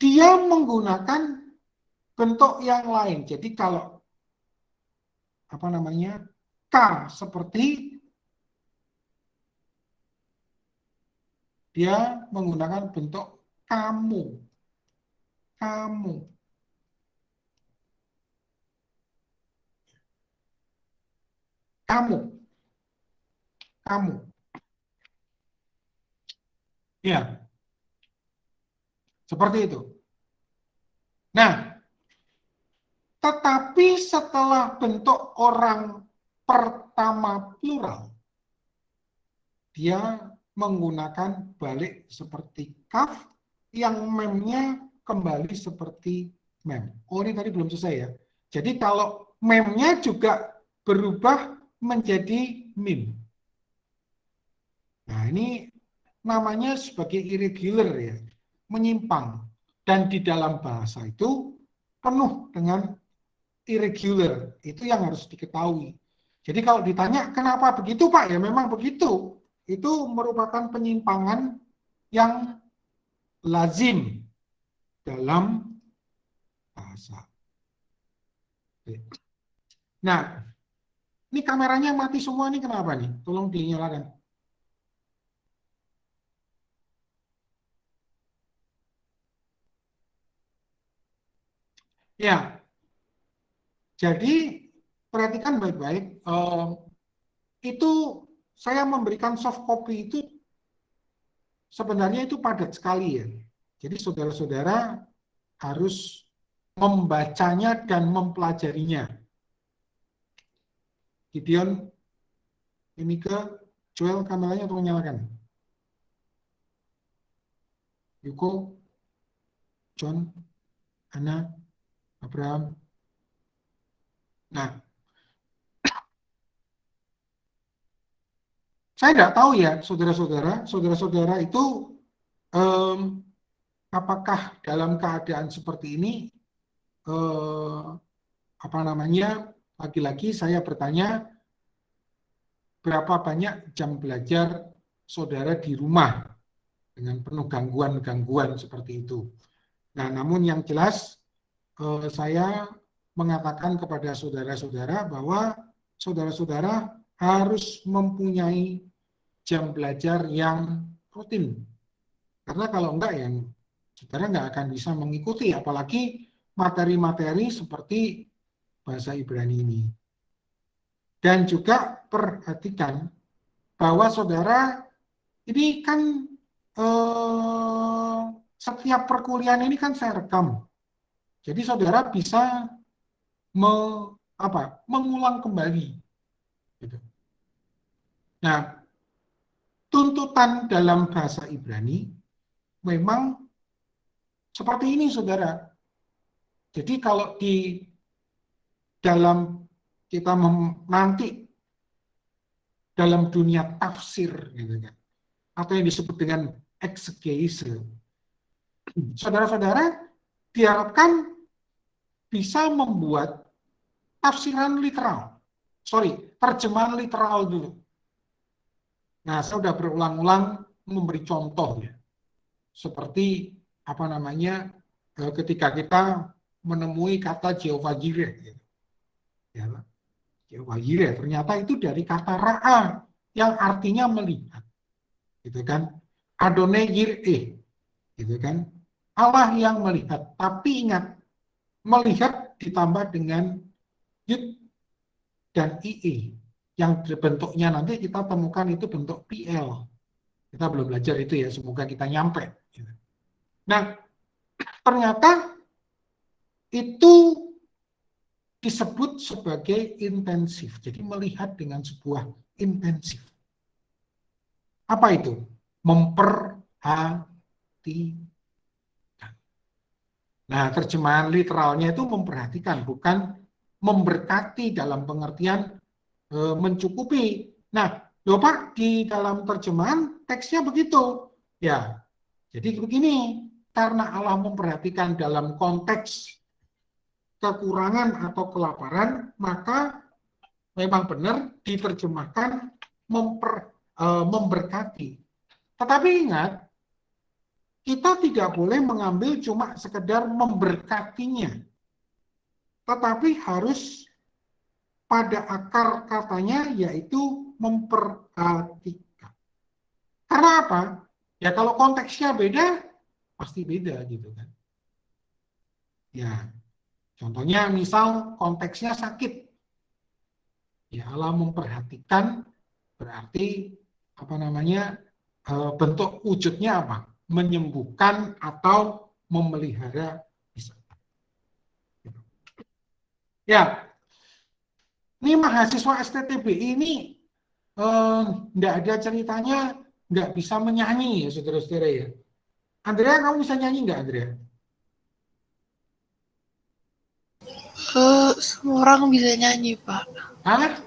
dia menggunakan bentuk yang lain. Jadi kalau K seperti dia menggunakan bentuk kamu. Kamu. Kamu. Kamu. Ya, seperti itu. Nah, tetapi setelah bentuk orang pertama plural, dia menggunakan balik seperti kaf yang memnya kembali seperti mem. Oh, ini tadi belum selesai ya. Jadi kalau memnya juga berubah menjadi mim. Nah, ini namanya sebagai irregular ya, menyimpang. Dan di dalam bahasa itu penuh dengan irregular. Itu yang harus diketahui. Jadi kalau ditanya kenapa begitu Pak, ya memang begitu. Itu merupakan penyimpangan yang lazim dalam bahasa. Nah, ini kameranya mati semua, ini kenapa nih? Tolong dinyalakan. Ya, jadi perhatikan baik-baik. Itu saya memberikan soft copy itu sebenarnya itu padat sekali ya. Jadi saudara-saudara harus membacanya dan mempelajarinya. Gideon, ini ke Joel, kameranya tolong nyalakan. Yuko, John, Anna, Abraham. Nah, saya tidak tahu ya, saudara-saudara itu apakah dalam keadaan seperti ini, lagi-lagi saya bertanya, berapa banyak jam belajar saudara di rumah dengan penuh gangguan-gangguan seperti itu. Nah, namun yang jelas saya mengatakan kepada saudara-saudara bahwa saudara-saudara harus mempunyai jam belajar yang rutin. Karena kalau enggak ya saudara nggak akan bisa mengikuti, apalagi materi-materi seperti bahasa Ibrani ini. Dan juga perhatikan bahwa saudara ini kan setiap perkuliahan ini kan saya rekam. Jadi saudara bisa mengulang kembali. Gitu. Nah, tuntutan dalam bahasa Ibrani memang seperti ini, saudara. Jadi kalau di dalam kita nanti dalam dunia tafsir, gitu kan, atau yang disebut dengan exegese, saudara-saudara diharapkan bisa membuat tafsiran literal. Terjemahan literal dulu. Nah, saya sudah berulang-ulang memberi contoh ya. Seperti ketika kita menemui kata Jehovah Jireh. Gitu. Ya, Jehovah Jireh ternyata itu dari kata ra'a yang artinya melihat. Gitu kan? Adonai Jireh. Gitu kan? Allah yang melihat. Tapi ingat, melihat ditambah dengan yud dan ie yang bentuknya nanti kita temukan itu bentuk PL. Kita belum belajar itu ya, semoga kita nyampe. Nah, ternyata itu disebut sebagai intensif. Jadi melihat dengan sebuah intensif. Apa itu? Memperhatikan. Nah, terjemahan literalnya itu memperhatikan, bukan memberkati dalam pengertian mencukupi. Nah, loh Pak, di dalam terjemahan teksnya begitu. Ya, jadi begini, karena Allah memperhatikan dalam konteks kekurangan atau kelaparan, maka memang benar diterjemahkan memberkati. Tetapi ingat, kita tidak boleh mengambil cuma sekedar memberkatinya. Tetapi harus pada akar katanya yaitu memperhatikan. Karena apa? Ya kalau konteksnya beda, pasti beda gitu kan. Ya, contohnya misal konteksnya sakit. Ya Allah memperhatikan berarti apa namanya bentuk wujudnya apa? Menyembuhkan atau memelihara bisa. Ya, ini mahasiswa STTB ini nggak ada ceritanya nggak bisa menyanyi ya saudara-saudara ya. Andrea, kamu bisa nyanyi nggak Andrea? Semua orang bisa nyanyi, Pak. Hah?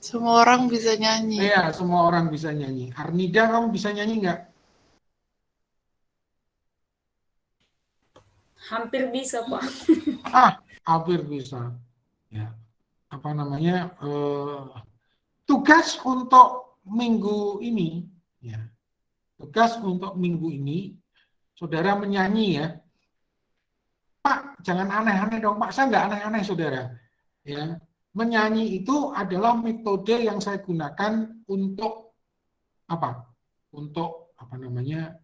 Semua orang bisa nyanyi. Iya, semua orang bisa nyanyi. Arnida, kamu bisa nyanyi nggak? Hampir bisa, Pak. Ah, hampir bisa. Ya, apa namanya? Tugas untuk minggu ini, ya, tugas untuk minggu ini, saudara menyanyi ya. Pak, jangan aneh-aneh dong, Pak. Saya nggak aneh-aneh, saudara. Ya, menyanyi itu adalah metode yang saya gunakan untuk apa? Untuk apa namanya?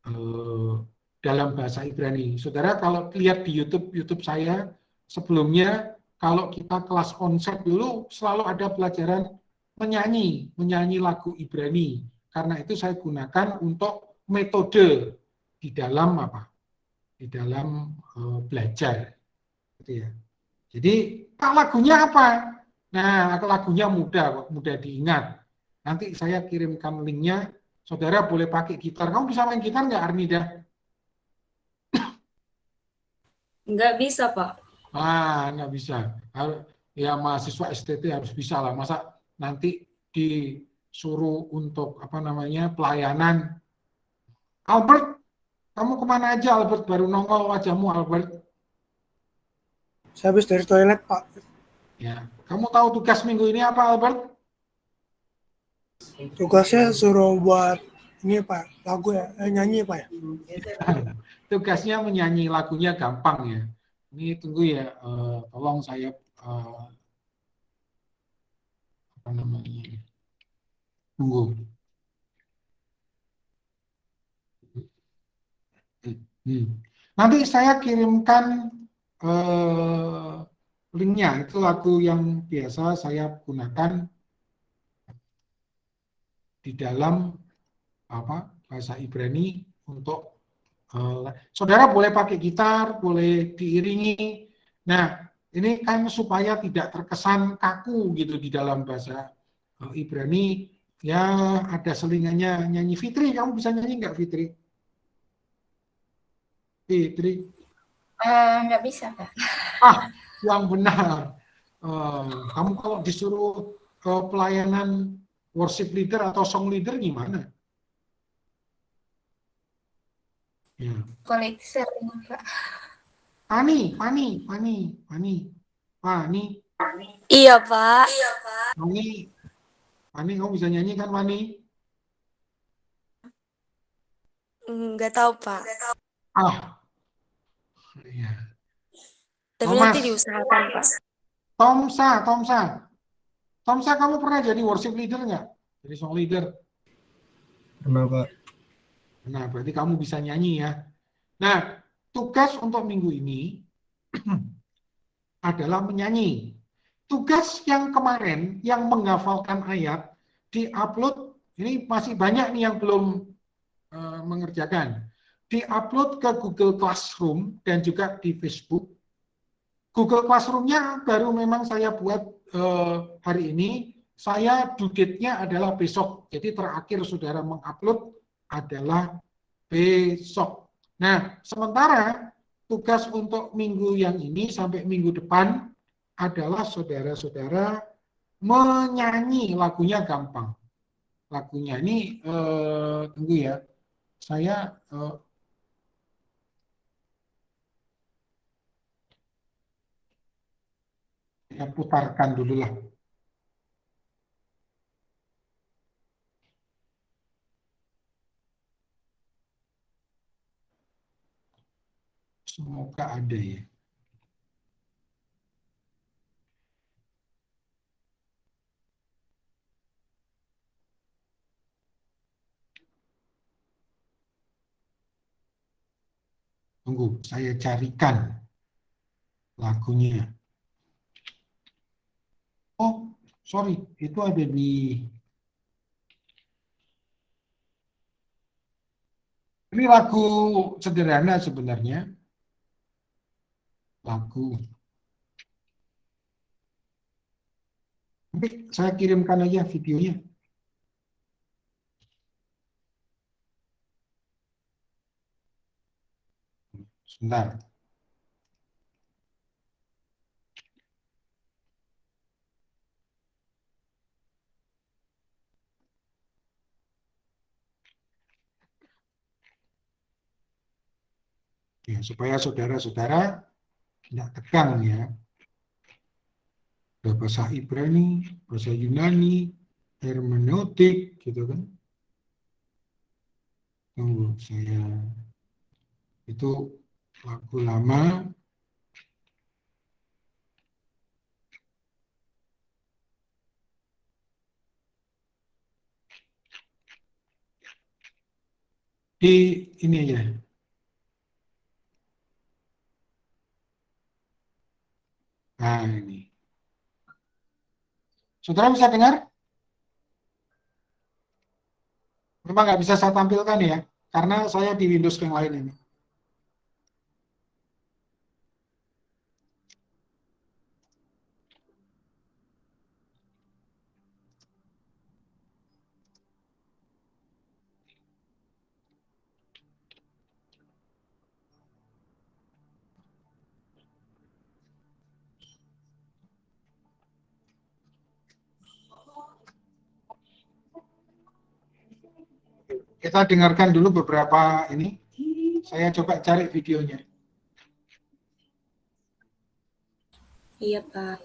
eh, dalam bahasa Ibrani. Saudara kalau lihat di YouTube saya sebelumnya, kalau kita kelas konsep dulu selalu ada pelajaran menyanyi lagu Ibrani. Karena itu saya gunakan untuk metode di dalam apa? Di dalam belajar. Gitu ya. Jadi lagunya apa? Nah, lagunya mudah diingat. Nanti saya kirimkan linknya. Saudara boleh pakai gitar. Kamu bisa main gitar nggak, Arnida? Nggak bisa, Pak. Nggak bisa. Ya mahasiswa STT harus bisa lah. Masa nanti disuruh untuk apa namanya pelayanan. Albert, kamu kemana aja Albert? Baru nongol wajahmu Albert. Saya habis dari toilet, Pak. Ya, kamu tahu tugas minggu ini apa Albert? Tugasnya suruh buat ini, Pak, lagu ya, nyanyi, Pak ya. Tugasnya menyanyi lagunya gampang ya. Ini tunggu ya, tolong saya apa namanya? Tunggu. Nanti saya kirimkan linknya. Itu lagu yang biasa saya gunakan di dalam apa bahasa Ibrani untuk saudara boleh pakai gitar, boleh diiringi. Nah, ini kan supaya tidak terkesan kaku gitu di dalam bahasa Ibrani. Ya, ada selingannya nyanyi. Fitri, kamu bisa nyanyi nggak Fitri? Fitri. Nggak bisa, Pak. Yang benar. Kamu kalau disuruh ke pelayanan worship leader atau song leader gimana? Ya. Koleksi sering, Pak. Pani. Iya, Pak. Pani, kamu bisa nyanyi kan, Pani? Nggak tahu, Pak. Iya. Tapi Thomas. nanti diusahakan, Pak. Tomsa, kamu pernah jadi worship leader nggak? Jadi song leader? Pernah, Pak. Nah, berarti kamu bisa nyanyi ya. Nah, tugas untuk minggu ini adalah menyanyi. Tugas yang kemarin, yang menghafalkan ayat, di-upload, ini masih banyak nih yang belum mengerjakan. Di-upload ke Google Classroom dan juga di Facebook. Google Classroom-nya baru memang saya buat hari ini. Saya due date-nya adalah besok. Jadi terakhir saudara mengupload adalah besok. Nah, sementara tugas untuk minggu yang ini sampai minggu depan adalah saudara-saudara menyanyi lagunya gampang. Lagunya ini tunggu ya. Saya putarkan dulu lah. Semoga ada ya. Tunggu, saya carikan lagunya. Oh, sorry, itu ada di ini lagu sederhana sebenarnya. Lagu. Nanti saya kirimkan aja videonya. Sebentar. Ya, supaya saudara-saudara tidak tegang ya. Ada bahasa Ibrani, bahasa Yunani, hermeneutik, gitu kan. Tunggu, saya itu lagu lama. Di ini ya. Nah, ini. Saudara bisa dengar? Memang nggak bisa saya tampilkan ya, karena saya di Windows yang lain ini. Kita dengarkan dulu beberapa ini. Saya coba cari videonya. Iya, Pak.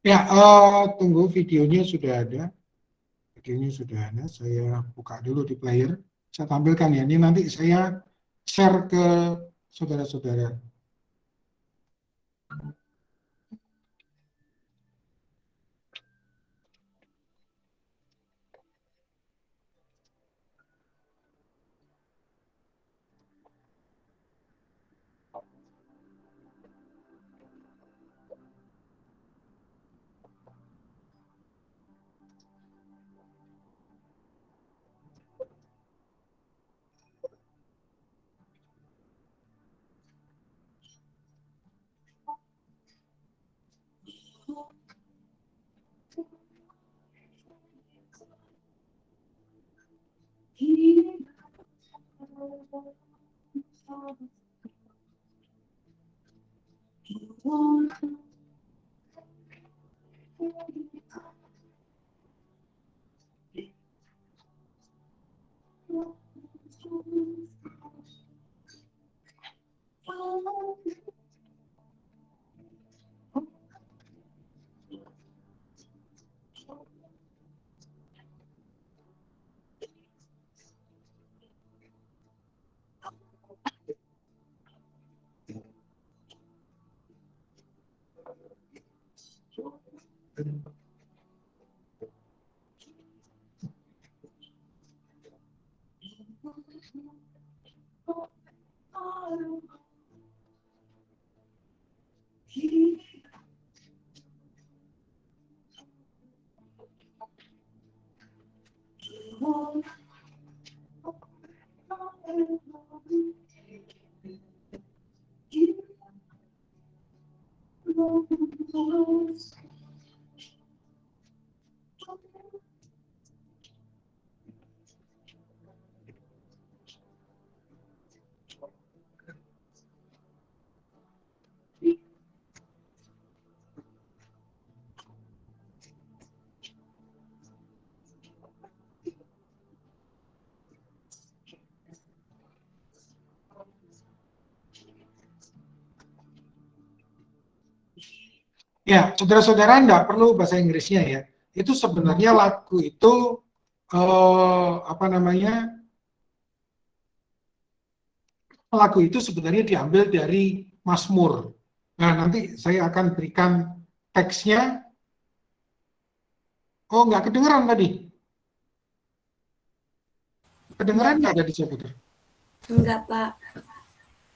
Ya, tunggu videonya sudah ada. Videonya sudah ada. Saya buka dulu di player. Saya tampilkan ya. Ini nanti saya share ke saudara-saudara. Ya, saudara-saudara enggak perlu bahasa Inggrisnya ya. Itu sebenarnya lagu itu apa namanya? Lagu itu sebenarnya diambil dari Mazmur. Nah, nanti saya akan berikan teksnya. Oh, nggak kedengeran tadi? Kedengeran nggak tadi saya putar? Enggak, Pak.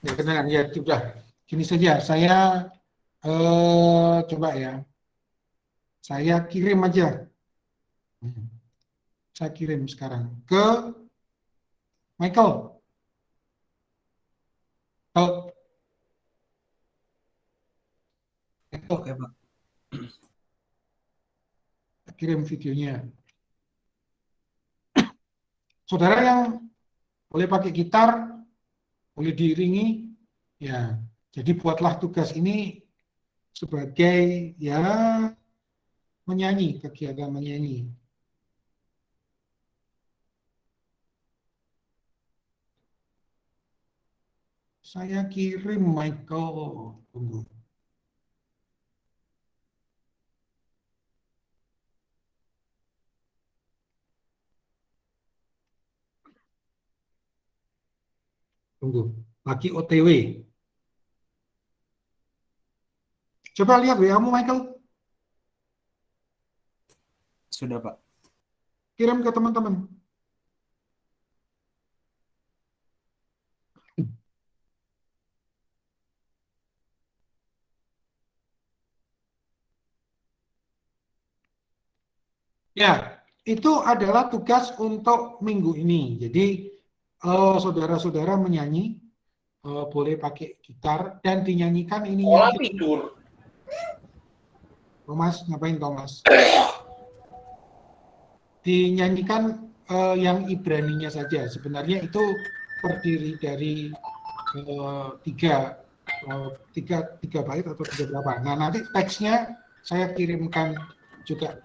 Ya, kedengeran. Ya, sudah. Gini saja, saya coba ya. Saya kirim aja. Saya kirim sekarang ke Michael. Oh. Oke, Pak. Kirim videonya. Saudara yang boleh pakai gitar, boleh diiringi, ya. Jadi buatlah tugas ini sebagai ya menyanyi, kegiatan menyanyi. Saya kirim Michael. Tunggu. Tunggu, lagi OTW. Coba lihat WA-mu, Michael. Sudah, Pak. Kirim ke teman-teman. Ya, itu adalah tugas untuk minggu ini. Jadi, saudara-saudara menyanyi, boleh pakai gitar, dan dinyanyikan ininya. Tidur. Thomas, ngapain Thomas? Dinyanyikan yang Ibraninya saja. Sebenarnya itu terdiri dari tiga bait atau tiga berapa. Nah, nanti teksnya saya kirimkan juga.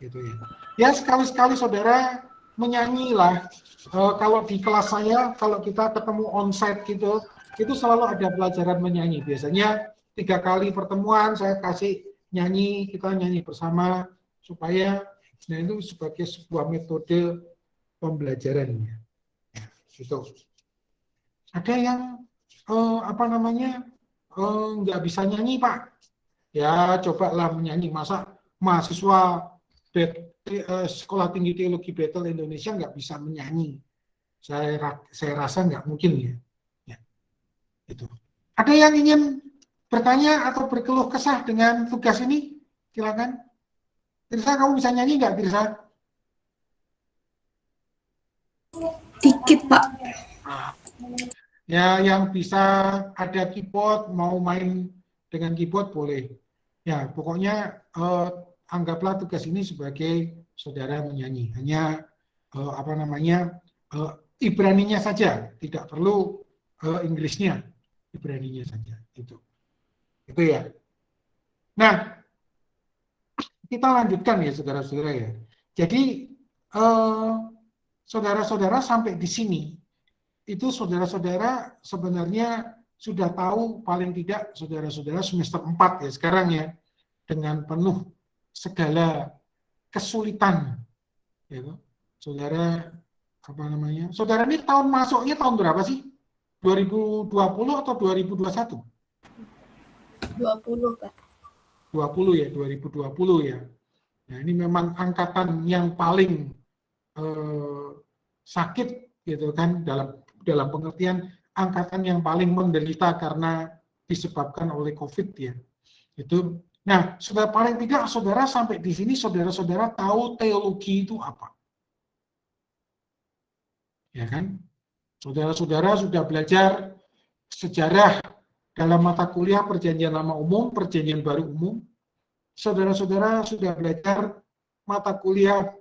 Gitu ya. Ya, sekali-sekali saudara menyanyilah. Kalau di kelas saya, kalau kita ketemu onsite gitu, itu selalu ada pelajaran menyanyi. Biasanya 3 kali pertemuan saya kasih nyanyi, kita nyanyi bersama supaya nah itu sebagai sebuah metode pembelajarannya. Ya, gitu. Ada yang apa namanya nggak bisa nyanyi, Pak. Ya, cobalah menyanyi. Masa mahasiswa Sekolah Tinggi Teologi Bethel Indonesia nggak bisa menyanyi? Saya rasa nggak mungkin ya. Ya. Itu. Ada yang ingin bertanya atau berkeluh kesah dengan tugas ini? Silakan. Tirsa, kamu bisa nyanyi nggak, Tirsa? Dikit, Pak. Ya, yang bisa ada keyboard, mau main dengan keyboard boleh. Ya, pokoknya anggaplah tugas ini sebagai saudara menyanyi. Hanya apa namanya Ibraninya saja, tidak perlu Inggrisnya, Ibraninya saja. Itu. Itu ya. Nah, kita lanjutkan ya saudara-saudara ya. Jadi saudara-saudara sampai di sini itu saudara-saudara sebenarnya sudah tahu paling tidak saudara-saudara semester 4 ya sekarang ya, dengan penuh segala kesulitan gitu. Saudara apa namanya? Saudara ini tahun masuknya tahun berapa sih? 2020 atau 2021? 20, Pak. 20 ya, 2020 ya. Nah, ini memang angkatan yang paling sakit gitu kan, dalam pengertian angkatan yang paling menderita karena disebabkan oleh COVID ya. Itu. Nah, sudah paling tidak saudara sampai di sini saudara-saudara tahu teologi itu apa. Ya kan? Saudara-saudara sudah belajar sejarah dalam mata kuliah Perjanjian Lama Umum, Perjanjian Baru Umum. Saudara-saudara sudah belajar mata kuliah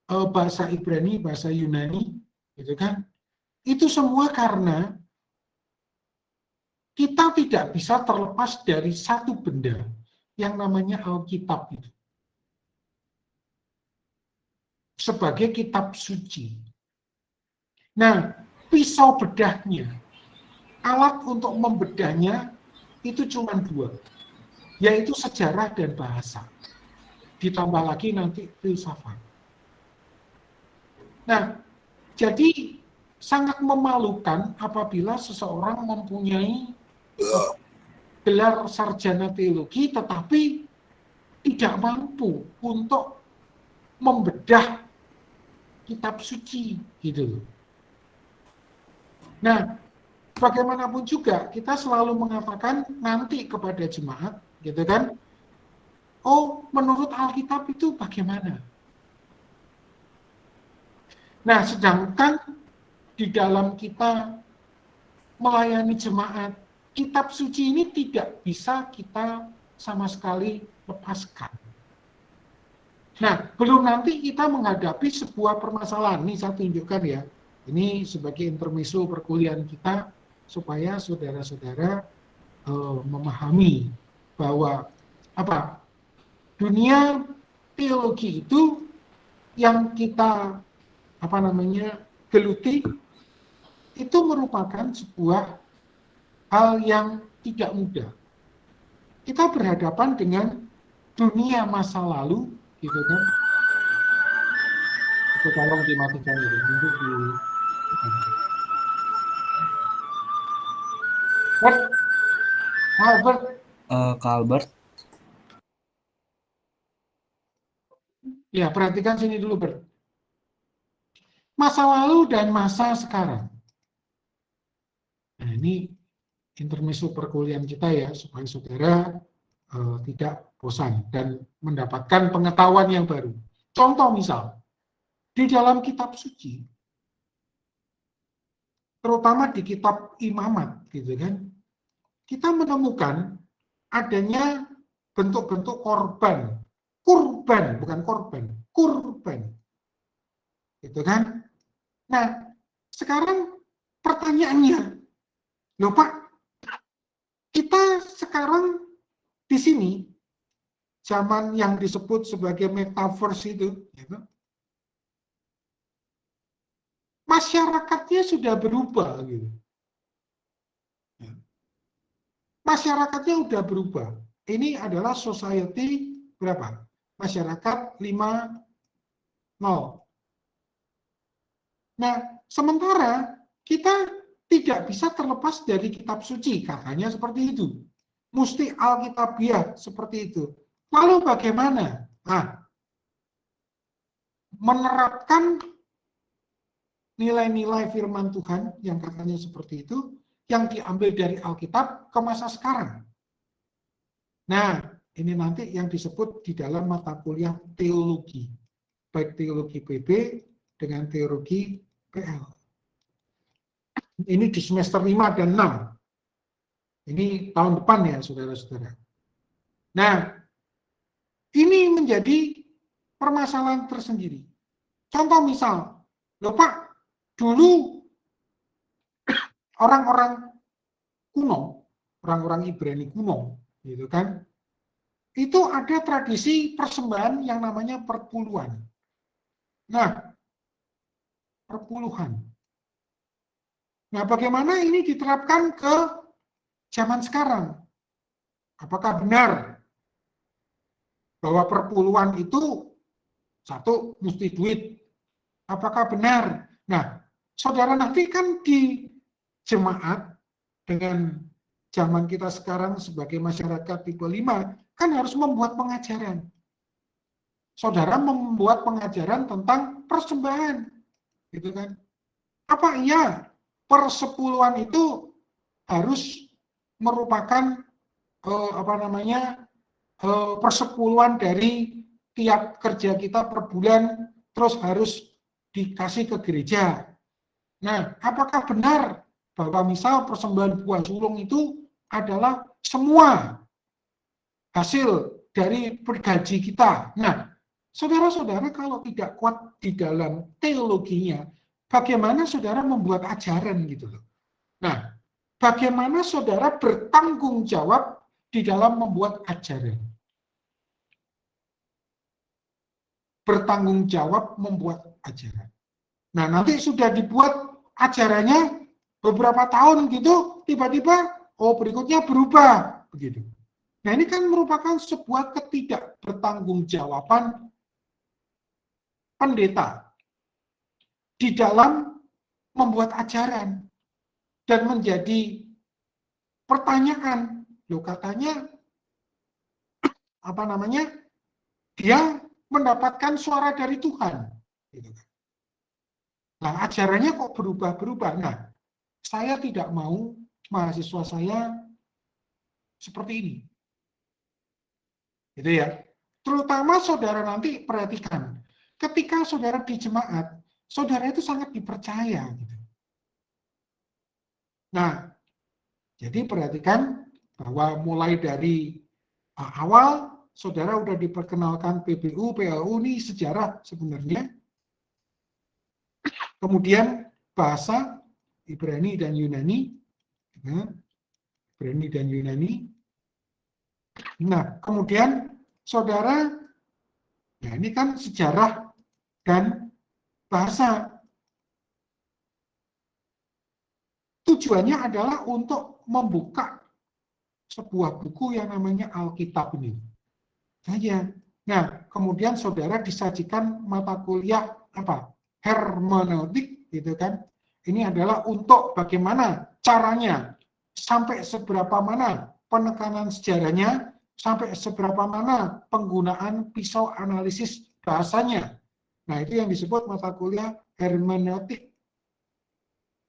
bahasa Ibrani, bahasa Yunani, gitu kan? Itu semua karena kita tidak bisa terlepas dari satu benda yang namanya Alkitab itu. Sebagai kitab suci. Nah, pisau bedahnya, alat untuk membedahnya itu cuma dua, yaitu sejarah dan bahasa. Ditambah lagi nanti filsafat. Nah, jadi sangat memalukan apabila seseorang mempunyai gelar sarjana teologi tetapi tidak mampu untuk membedah kitab suci gitu. Nah, bagaimanapun juga kita selalu mengatakan nanti kepada jemaat gitu kan, oh menurut Alkitab itu bagaimana? Nah, sedangkan di dalam kita melayani jemaat, kitab suci ini tidak bisa kita sama sekali lepaskan. Nah, belum nanti kita menghadapi sebuah permasalahan. Ini saya tunjukkan ya. Ini sebagai intermezzo perkuliahan kita supaya saudara-saudara memahami bahwa apa dunia teologi itu yang kita geluti itu merupakan sebuah hal yang tidak mudah. Kita berhadapan dengan dunia masa lalu, gitu kan? Itu tolong dimatikan ya, untuk di. Albert. Kak Albert. Ya, perhatikan sini dulu, Bert. Masa lalu dan masa sekarang. Nah, ini intermezzo perkuliahan kita ya, supaya saudara tidak bosan dan mendapatkan pengetahuan yang baru. Contoh misal, di dalam kitab suci, terutama di kitab Imamat, gitu kan, kita menemukan adanya bentuk-bentuk kurban, bukan korban, kurban, gitu kan. Nah, sekarang pertanyaannya, loh Pak, kita sekarang di sini zaman yang disebut sebagai metaverse itu, gitu, masyarakatnya sudah berubah, gitu. Masyarakatnya sudah berubah. Ini adalah society berapa? Masyarakat 5.0. Nah, sementara kita tidak bisa terlepas dari kitab suci, katanya seperti itu. Mesti Alkitabiah seperti itu. Lalu bagaimana? Nah, menerapkan nilai-nilai firman Tuhan yang katanya seperti itu, yang diambil dari Alkitab ke masa sekarang. Nah, ini nanti yang disebut di dalam mata kuliah teologi. Baik teologi PB dengan teologi PL. Ini di semester 5 dan 6. Ini tahun depan ya, saudara-saudara. Nah, ini menjadi permasalahan tersendiri. Contoh misal, loh Pak, dulu orang-orang kuno, orang-orang Ibrani kuno, gitu kan? Itu ada tradisi persembahan yang namanya perpuluhan. Nah, perpuluhan. Nah, bagaimana ini diterapkan ke zaman sekarang? Apakah benar bahwa perpuluhan itu satu mesti duit? Apakah benar? Nah, saudara nanti kan di jemaat dengan zaman kita sekarang sebagai masyarakat tipe 5 kan harus membuat pengajaran. Saudara membuat pengajaran tentang persembahan, gitu kan? Apa iya persepuluhan itu harus merupakan persepuluhan dari tiap kerja kita per bulan terus harus dikasih ke gereja? Nah, apakah benar bahwa misal persembahan buah sulung itu adalah semua hasil dari gaji kita? Nah, saudara-saudara kalau tidak kuat di dalam teologinya, bagaimana saudara membuat ajaran gitu loh. Nah, bagaimana saudara bertanggung jawab di dalam membuat ajaran? Bertanggung jawab membuat ajaran. Nah, nanti sudah dibuat ajarannya beberapa tahun gitu, tiba-tiba, oh berikutnya berubah, begitu. Nah, ini kan merupakan sebuah ketidakbertanggungjawaban pendeta di dalam membuat ajaran dan menjadi pertanyaan, loh katanya dia mendapatkan suara dari Tuhan, gitu kan. Nah, ajarannya kok berubah-berubah. Nah, saya tidak mau mahasiswa saya seperti ini. Gitu ya. Terutama saudara nanti perhatikan, ketika saudara di jemaat, saudara itu sangat dipercaya. Gitu. Nah, jadi perhatikan bahwa mulai dari awal, saudara udah diperkenalkan PBU, PLU, ini sejarah sebenarnya. Kemudian bahasa Ibrani dan Yunani. Ibrani dan Yunani. Nah, kemudian saudara, ya ini kan sejarah dan bahasa. Tujuannya adalah untuk membuka sebuah buku yang namanya Alkitab ini. Saja. Nah, kemudian saudara disajikan mata kuliah apa? Hermeneutik, gitu kan? Ini adalah untuk bagaimana caranya, sampai seberapa mana penekanan sejarahnya, sampai seberapa mana penggunaan pisau analisis bahasanya. Nah, itu yang disebut mata kuliah hermeneutik.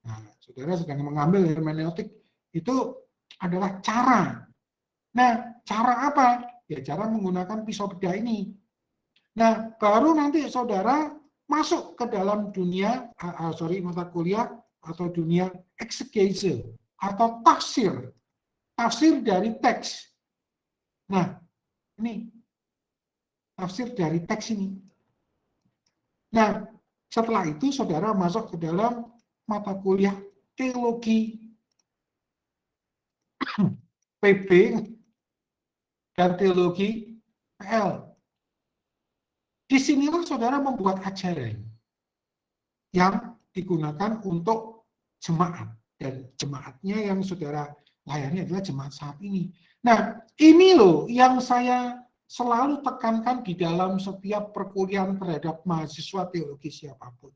Nah, saudara sedang mengambil hermeneutik, itu adalah cara. Nah, cara apa? Ya, cara menggunakan pisau bedah ini. Nah, baru nanti saudara masuk ke dalam dunia, mata kuliah atau dunia eksegese atau tafsir. Tafsir dari teks. Nah, ini tafsir dari teks ini. Nah, setelah itu saudara masuk ke dalam mata kuliah teologi PB dan teologi PL. Disinilah saudara membuat ajaran yang digunakan untuk jemaat. Dan jemaatnya yang saudara layani adalah jemaat saat ini. Nah, ini loh yang saya selalu tekankan di dalam setiap perkuliahan terhadap mahasiswa teologi siapapun.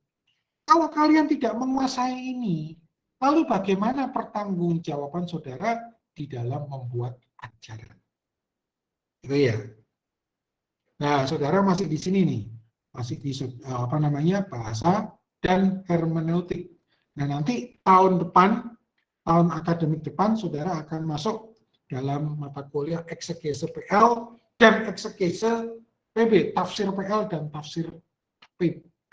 Kalau kalian tidak menguasai ini, lalu bagaimana pertanggungjawaban saudara di dalam membuat ajaran? Itu ya. Nah, saudara masih di sini nih, masih di bahasa dan hermeneutik. Nah, nanti tahun depan, tahun akademik depan, saudara akan masuk dalam mata kuliah eksegese PL dan eksegese PB, tafsir PL dan tafsir PB.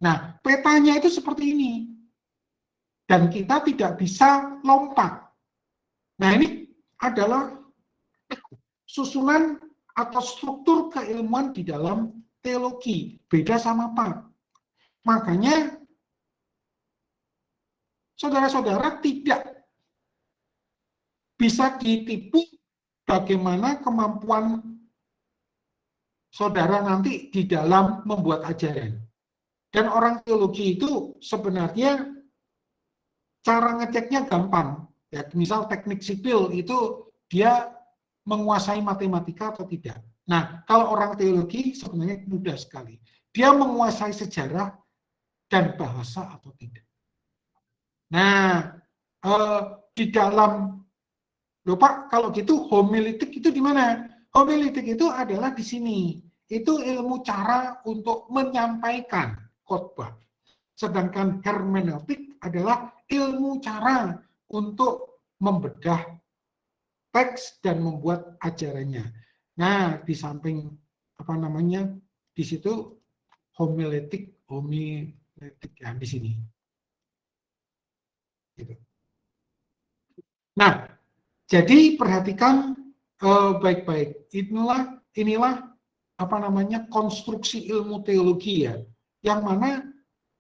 Nah, petanya itu seperti ini, dan kita tidak bisa lompat. Nah, ini adalah susunan atau struktur keilmuan di dalam teologi. Beda sama apa? Makanya saudara-saudara tidak bisa ditipu bagaimana kemampuan saudara nanti di dalam membuat ajaran. Dan orang teologi itu sebenarnya cara ngeceknya gampang. Ya, misal teknik sipil itu dia menguasai matematika atau tidak. Nah, kalau orang teologi sebenarnya mudah sekali. Dia menguasai sejarah dan bahasa atau tidak. Nah, di dalam, loh Pak, kalau gitu homiletik itu di mana? Homiletik itu adalah di sini. Itu ilmu cara untuk menyampaikan khotbah. Sedangkan hermeneutik adalah ilmu cara untuk membedah teks dan membuat ajarannya. Nah, di samping apa namanya? Di situ homiletik ya di sini. Gitu. Nah, jadi perhatikan baik-baik. Inilah apa namanya konstruksi ilmu teologi ya, yang mana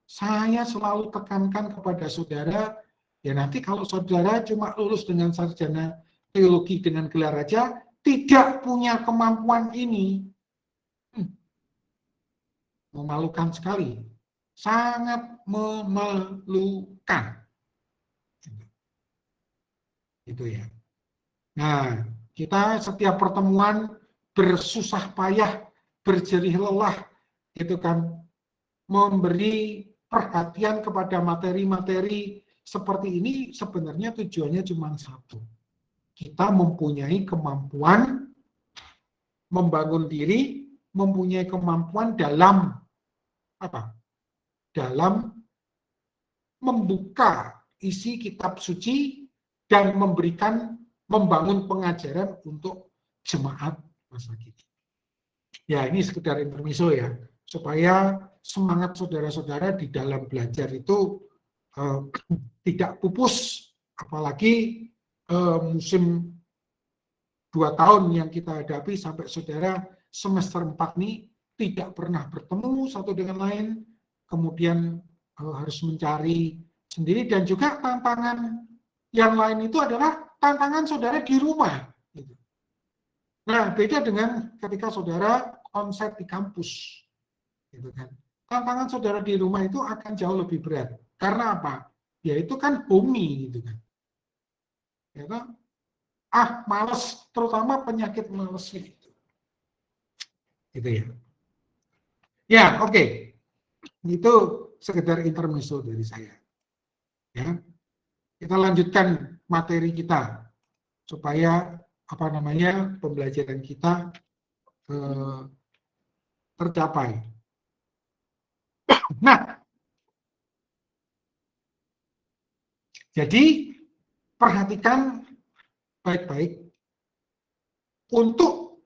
saya selalu tekankan kepada saudara, ya nanti kalau saudara cuma lulus dengan sarjana teologi dengan gelar aja, tidak punya kemampuan ini, memalukan sekali, sangat memalukan. Itu ya. Nah, kita setiap pertemuan bersusah payah, berjerih lelah, gitu kan, memberi perhatian kepada materi-materi seperti ini sebenarnya tujuannya cuma satu. Kita mempunyai kemampuan membangun diri, mempunyai kemampuan dalam apa? Dalam membuka isi kitab suci dan membangun pengajaran untuk jemaat masa kini. Ya, ini sekedar intermezzo ya, supaya semangat saudara-saudara di dalam belajar itu tidak pupus, apalagi musim 2 tahun yang kita hadapi sampai saudara semester 4 ini tidak pernah bertemu satu dengan lain, kemudian harus mencari sendiri, dan juga tantangan yang lain itu adalah tantangan saudara di rumah. Nah, beda dengan ketika saudara onsite di kampus. Gitu kan. Tantangan saudara di rumah itu akan jauh lebih berat. Karena apa? Ya itu kan homey gitu kan. Ya kan? Males, terutama penyakit males gitu. Gitu ya. Ya, oke. Itu sekedar intermezzo dari saya. Ya. Kita lanjutkan materi kita supaya apa namanya pembelajaran kita tercapai. Nah, jadi perhatikan baik-baik untuk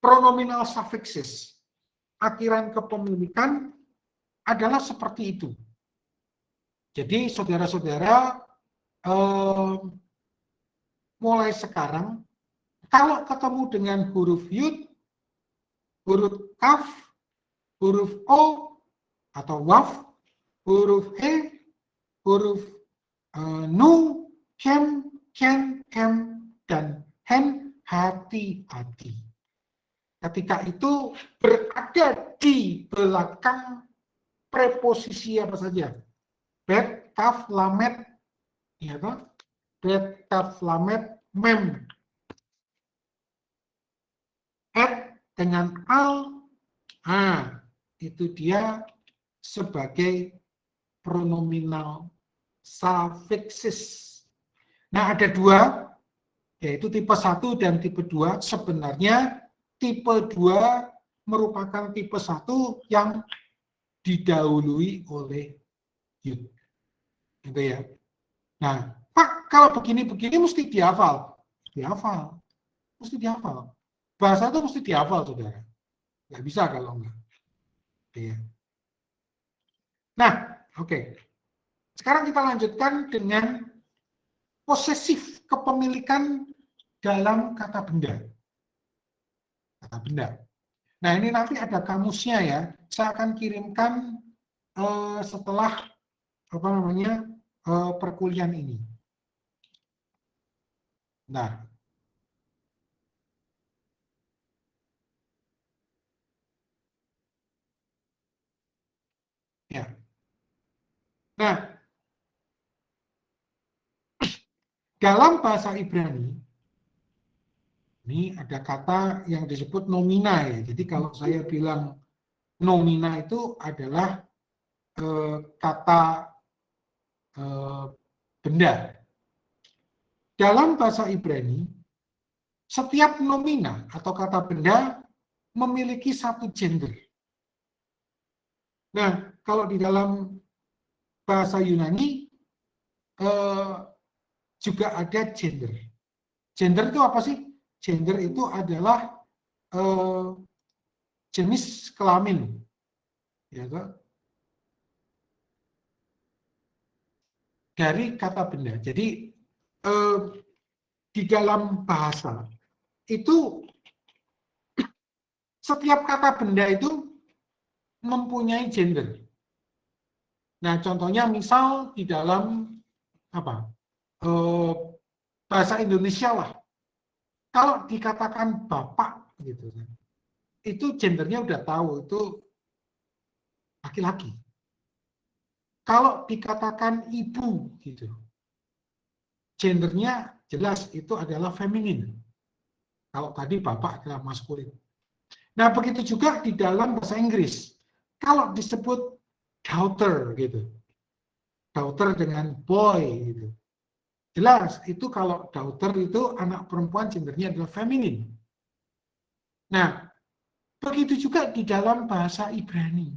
pronominal suffixes, akhiran kepemilikan adalah seperti itu. Jadi saudara-saudara mulai sekarang kalau ketemu dengan huruf yud, huruf kaf, huruf o atau waf, huruf he, huruf nu, kem, ken, hem, dan hen, hati-hati. Ketika itu berada di belakang preposisi apa saja. Bet, kaf, lamet, ya kan? Bet, kaf, lamet, mem. Et dengan al, itu dia sebagai pronominal suffixes. Nah, ada 2, yaitu tipe 1 dan tipe 2. Sebenarnya tipe 2 merupakan tipe 1 yang didahului oleh yud. Gitu ya. Nah, Pak, kalau begini-begini mesti dihafal. Dihafal. Mesti dihafal. Bahasa itu mesti dihafal, saudara. Nggak bisa kalau enggak. Ya. Nah, oke. Sekarang kita lanjutkan dengan posesif kepemilikan dalam kata benda. Kata benda. Nah, ini nanti ada kamusnya ya. Saya akan kirimkan setelah apa namanya perkuliahan ini. Nah, ya. Nah, dalam bahasa Ibrani ini ada kata yang disebut nomina ya. Jadi kalau saya bilang nomina itu adalah kata benda. Dalam bahasa Ibrani, setiap nomina atau kata benda memiliki satu gender. Nah, kalau di dalam bahasa Yunani juga ada gender. Gender itu apa sih? Gender itu adalah jenis kelamin, ya kan? Dari kata benda. Jadi di dalam bahasa itu setiap kata benda itu mempunyai gender. Nah, contohnya misal di dalam apa bahasa Indonesia lah, kalau dikatakan bapak gitu kan, itu gendernya udah tahu itu laki-laki. Kalau dikatakan ibu gitu, gendernya jelas itu adalah feminin. Kalau tadi bapak adalah maskulin. Nah, begitu juga di dalam bahasa Inggris. Kalau disebut daughter gitu, daughter dengan boy gitu, jelas itu kalau daughter itu anak perempuan gendernya adalah feminin. Nah, begitu juga di dalam bahasa Ibrani.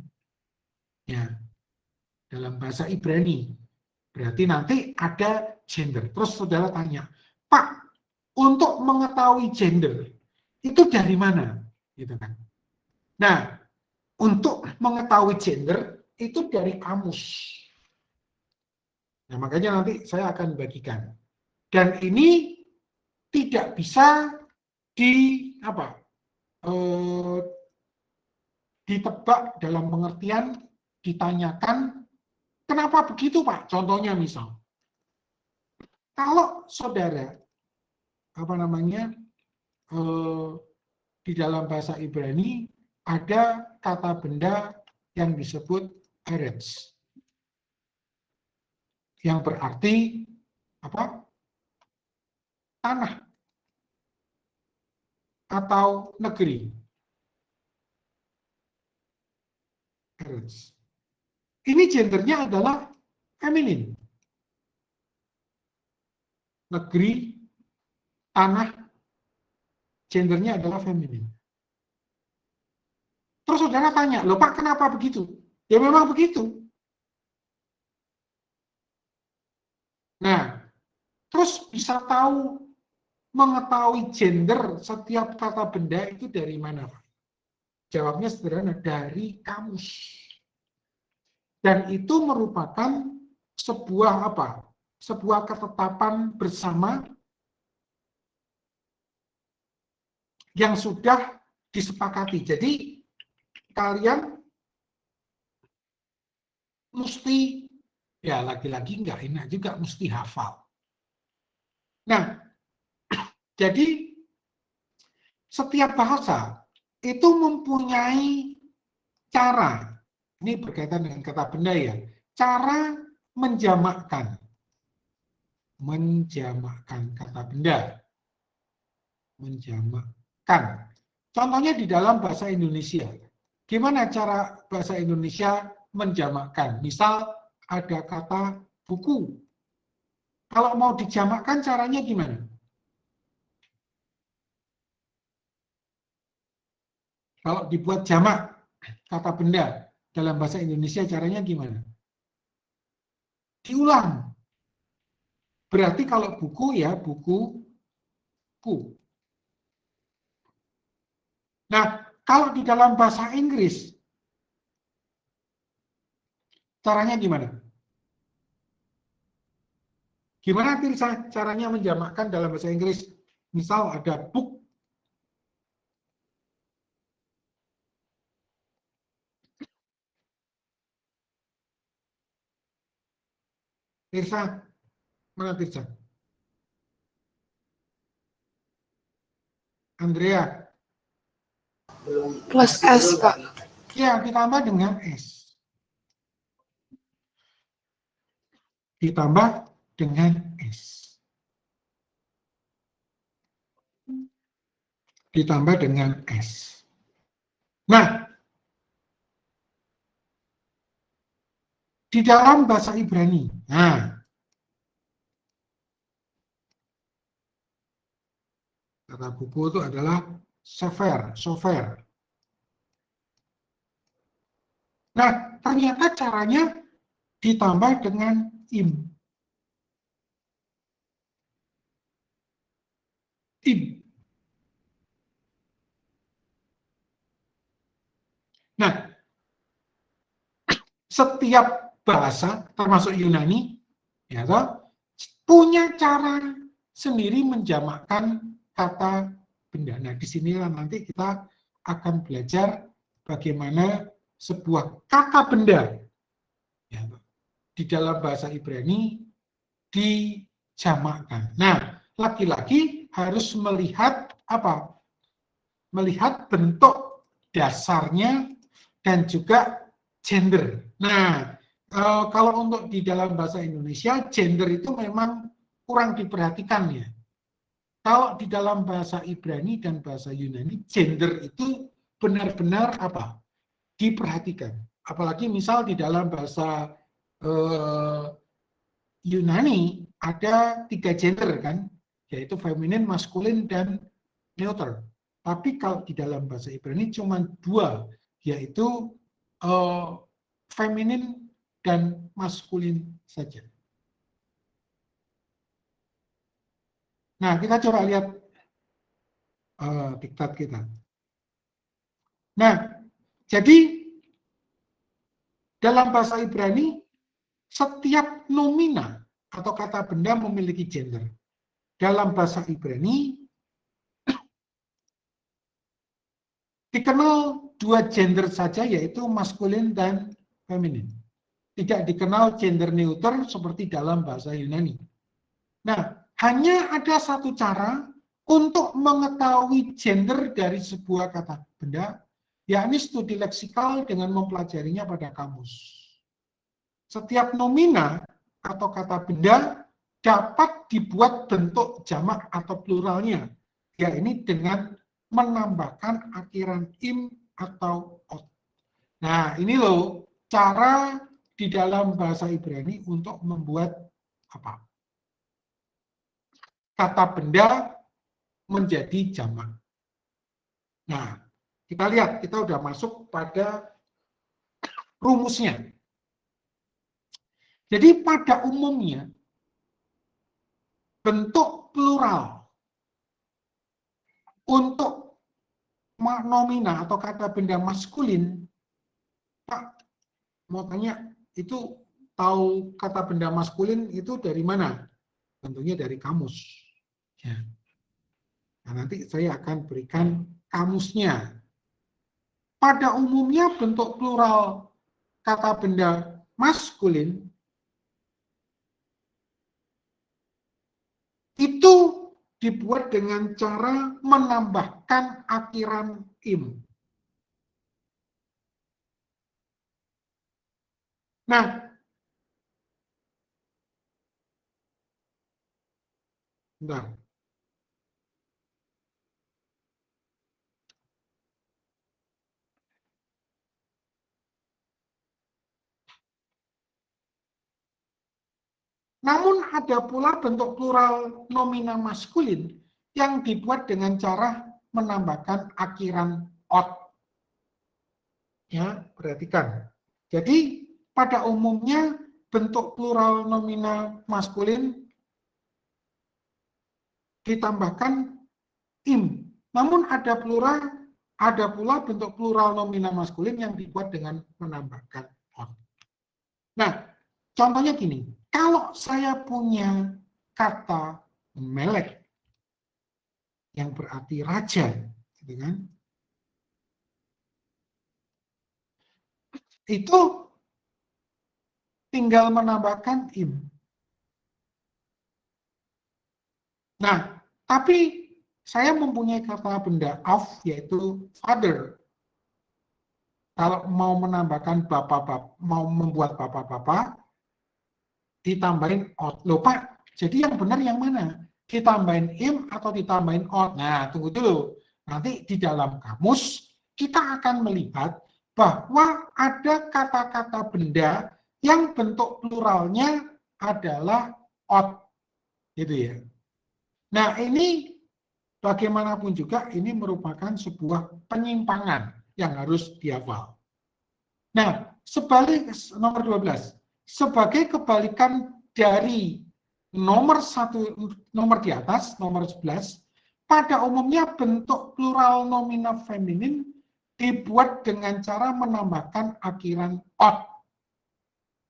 Ya, dalam bahasa Ibrani. Berarti nanti ada gender. Terus saudara tanya, Pak, untuk mengetahui gender itu dari mana? Gitu kan. Nah, untuk mengetahui gender itu dari kamus. Nah, makanya nanti saya akan bagikan. Dan ini tidak bisa ditebak dalam pengertian ditanyakan kenapa begitu Pak? Contohnya misal, kalau saudara di dalam bahasa Ibrani ada kata benda yang disebut eretz, yang berarti apa? Tanah atau negeri. Eretz. Ini gendernya adalah feminin. Negeri, tanah, gendernya adalah feminin. Terus saudara tanya, loh Pak, kenapa begitu? Ya memang begitu. Nah, terus bisa tahu, mengetahui gender setiap kata benda itu dari mana, Pak? Jawabnya sederhana, dari kamus. Dan itu merupakan sebuah apa? Sebuah ketetapan bersama yang sudah disepakati. Jadi kalian mesti, ya lagi-lagi nggak enak juga, mesti hafal. Nah, jadi setiap bahasa itu mempunyai cara, ini berkaitan dengan kata benda ya, cara menjamakkan kata benda, menjamakkan. Contohnya di dalam bahasa Indonesia. Gimana cara bahasa Indonesia menjamakkan? Misal ada kata buku. Kalau mau dijamakkan caranya gimana? Kalau dibuat jamak kata benda dalam bahasa Indonesia caranya gimana? Diulang. Berarti kalau buku ya buku. Nah, kalau di dalam bahasa Inggris, caranya gimana? Gimana caranya menjamakkan dalam bahasa Inggris? Misal ada book. Tirsa, mana Tirsa? Andrea. Plus S, Pak. Ya, ditambah dengan S. Ditambah dengan S. Ditambah dengan S. Nah, di dalam bahasa Ibrani, kata buku itu adalah sofer. Nah, ternyata caranya ditambah dengan im. Nah, setiap bahasa, termasuk Yunani, ya toh, punya cara sendiri menjamakkan kata benda. Nah, disinilah nanti kita akan belajar bagaimana sebuah kata benda ya, di dalam bahasa Ibrani dijamakkan. Nah, laki-laki harus melihat apa? Melihat bentuk dasarnya dan juga gender. Nah, kalau untuk di dalam bahasa Indonesia, gender itu memang kurang diperhatikan ya. Kalau di dalam bahasa Ibrani dan bahasa Yunani, gender itu benar-benar apa? Diperhatikan. Apalagi misal di dalam bahasa Yunani ada 3 gender kan, yaitu feminin, maskulin, dan neutral. Tapi kalau di dalam bahasa Ibrani cuma 2, yaitu feminin dan maskulin saja. Nah, kita coba lihat diktat kita. Nah, jadi dalam bahasa Ibrani, setiap nomina atau kata benda memiliki gender. Dalam bahasa Ibrani, dikenal 2 gender saja, yaitu maskulin dan feminin. Tidak dikenal gender neutral seperti dalam bahasa Yunani. Nah, hanya ada satu cara untuk mengetahui gender dari sebuah kata benda, yakni studi leksikal dengan mempelajarinya pada kamus. Setiap nomina atau kata benda dapat dibuat bentuk jamak atau pluralnya, yakni dengan menambahkan akhiran im atau ot. Nah, ini loh cara di dalam bahasa Ibrani untuk membuat apa? Kata benda menjadi jamak. Nah, kita lihat, kita udah masuk pada rumusnya. Jadi pada umumnya bentuk plural untuk nomina atau kata benda maskulin, Pak, mau tanya, itu tahu kata benda maskulin itu dari mana? Tentunya dari kamus. Ya. Nah, nanti saya akan berikan kamusnya. Pada umumnya bentuk plural kata benda maskulin itu dibuat dengan cara menambahkan akhiran im. Nah, bentar. Namun ada pula bentuk plural nomina maskulin yang dibuat dengan cara menambahkan akhiran ot. Ya, perhatikan. Jadi pada umumnya bentuk plural nomina maskulin ditambahkan im. Namun ada pula bentuk plural nomina maskulin yang dibuat dengan menambahkan ot. Nah, contohnya gini, kalau saya punya kata melek yang berarti raja, gitu kan? Itu tinggal menambahkan im. Nah, tapi saya mempunyai kata benda of, yaitu father. Kalau mau menambahkan bapak-bapak, mau membuat bapak-bapak, ditambahin ought. Loh Pak, jadi yang benar yang mana? Ditambahin im atau ditambahin ought? Nah, tunggu dulu. Nanti di dalam kamus, kita akan melihat bahwa ada kata-kata benda yang bentuk pluralnya adalah ought. Gitu ya. Nah, ini bagaimanapun juga ini merupakan sebuah penyimpangan yang harus dihafal. Nah, sebalik nomor 12, sebagai kebalikan dari nomor di atas, nomor 11, pada umumnya bentuk plural nominal feminin dibuat dengan cara menambahkan akhiran ought.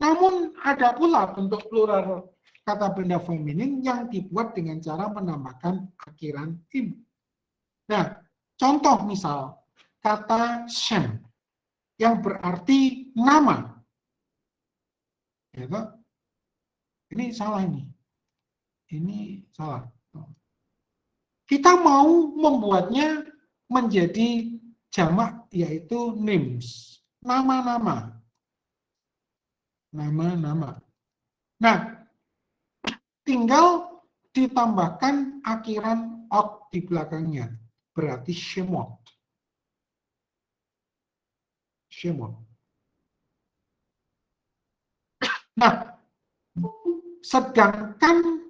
Namun ada pula bentuk plural kata benda feminin yang dibuat dengan cara menambahkan akhiran im. Nah, contoh misal kata shem yang berarti nama. Ya, ini salah ini. Ini salah. Kita mau membuatnya menjadi jamak yaitu names. Nama-nama. Nama-nama. Nah, tinggal ditambahkan akhiran ought di belakangnya. Berarti shemot. Shemot. Nah, sedangkan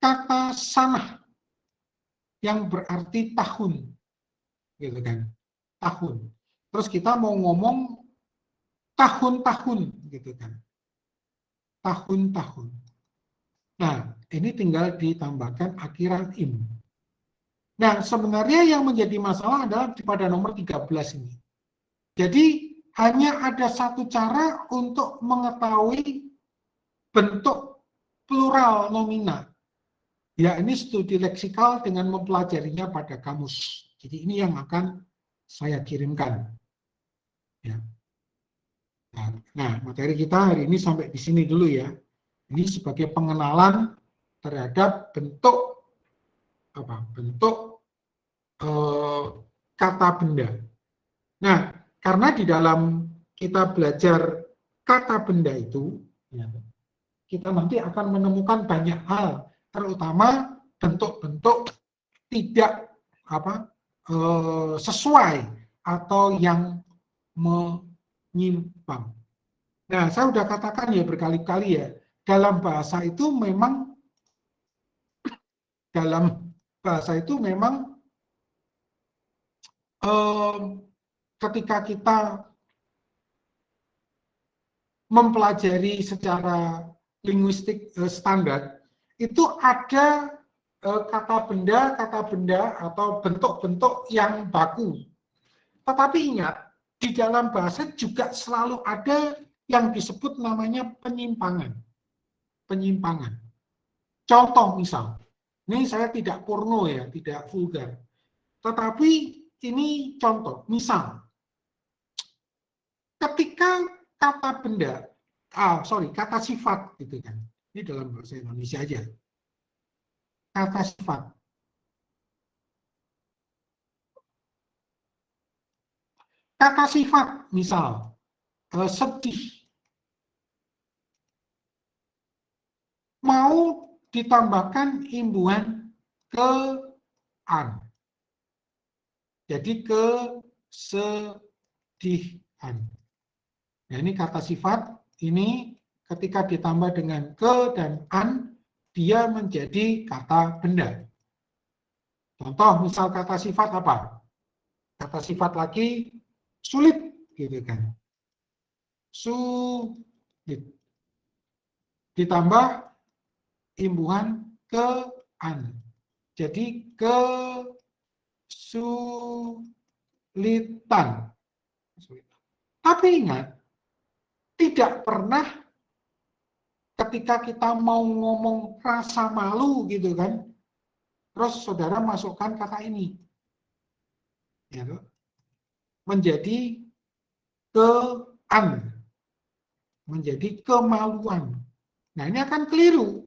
kata sanah yang berarti tahun, gitu kan? Tahun. Terus kita mau ngomong tahun-tahun, gitu kan? Tahun-tahun. Nah, ini tinggal ditambahkan akhiran im. Nah, sebenarnya yang menjadi masalah adalah pada nomor 13 ini. Jadi, hanya ada satu cara untuk mengetahui bentuk plural nomina. Ya, ini studi leksikal dengan mempelajarinya pada kamus. Jadi, ini yang akan saya kirimkan. Ya. Nah, materi kita hari ini sampai di sini dulu ya. Ini sebagai pengenalan terhadap bentuk kata benda. Nah, karena di dalam kita belajar kata benda itu, kita nanti akan menemukan banyak hal, terutama bentuk-bentuk tidak sesuai atau yang menyimpang. Nah, saya sudah katakan ya berkali-kali ya, dalam bahasa itu memang ketika kita mempelajari secara linguistik standar, itu ada kata benda atau bentuk-bentuk yang baku. Tetapi ingat, di dalam bahasa juga selalu ada yang disebut namanya penyimpangan. Penyimpangan. Contoh misal, ini saya tidak porno ya, tidak vulgar. Tetapi ini contoh, misal, ketika kata benda, kata sifat gitu kan. Ini dalam bahasa Indonesia aja. Kata sifat. Kata sifat, misal, sedih. Mau ditambahkan imbuhan ke an. Jadi kesedihan. Nah, ini kata sifat, ini ketika ditambah dengan ke dan an, dia menjadi kata benda. Contoh, misal kata sifat apa? Kata sifat lagi, sulit, gitu kan. Sulit. Ditambah imbuhan ke an. Jadi kesulitan. Tapi ingat, tidak pernah ketika kita mau ngomong rasa malu gitu kan, terus saudara masukkan kata ini. Ya, menjadi ke-an. Menjadi kemaluan. Nah, ini akan keliru.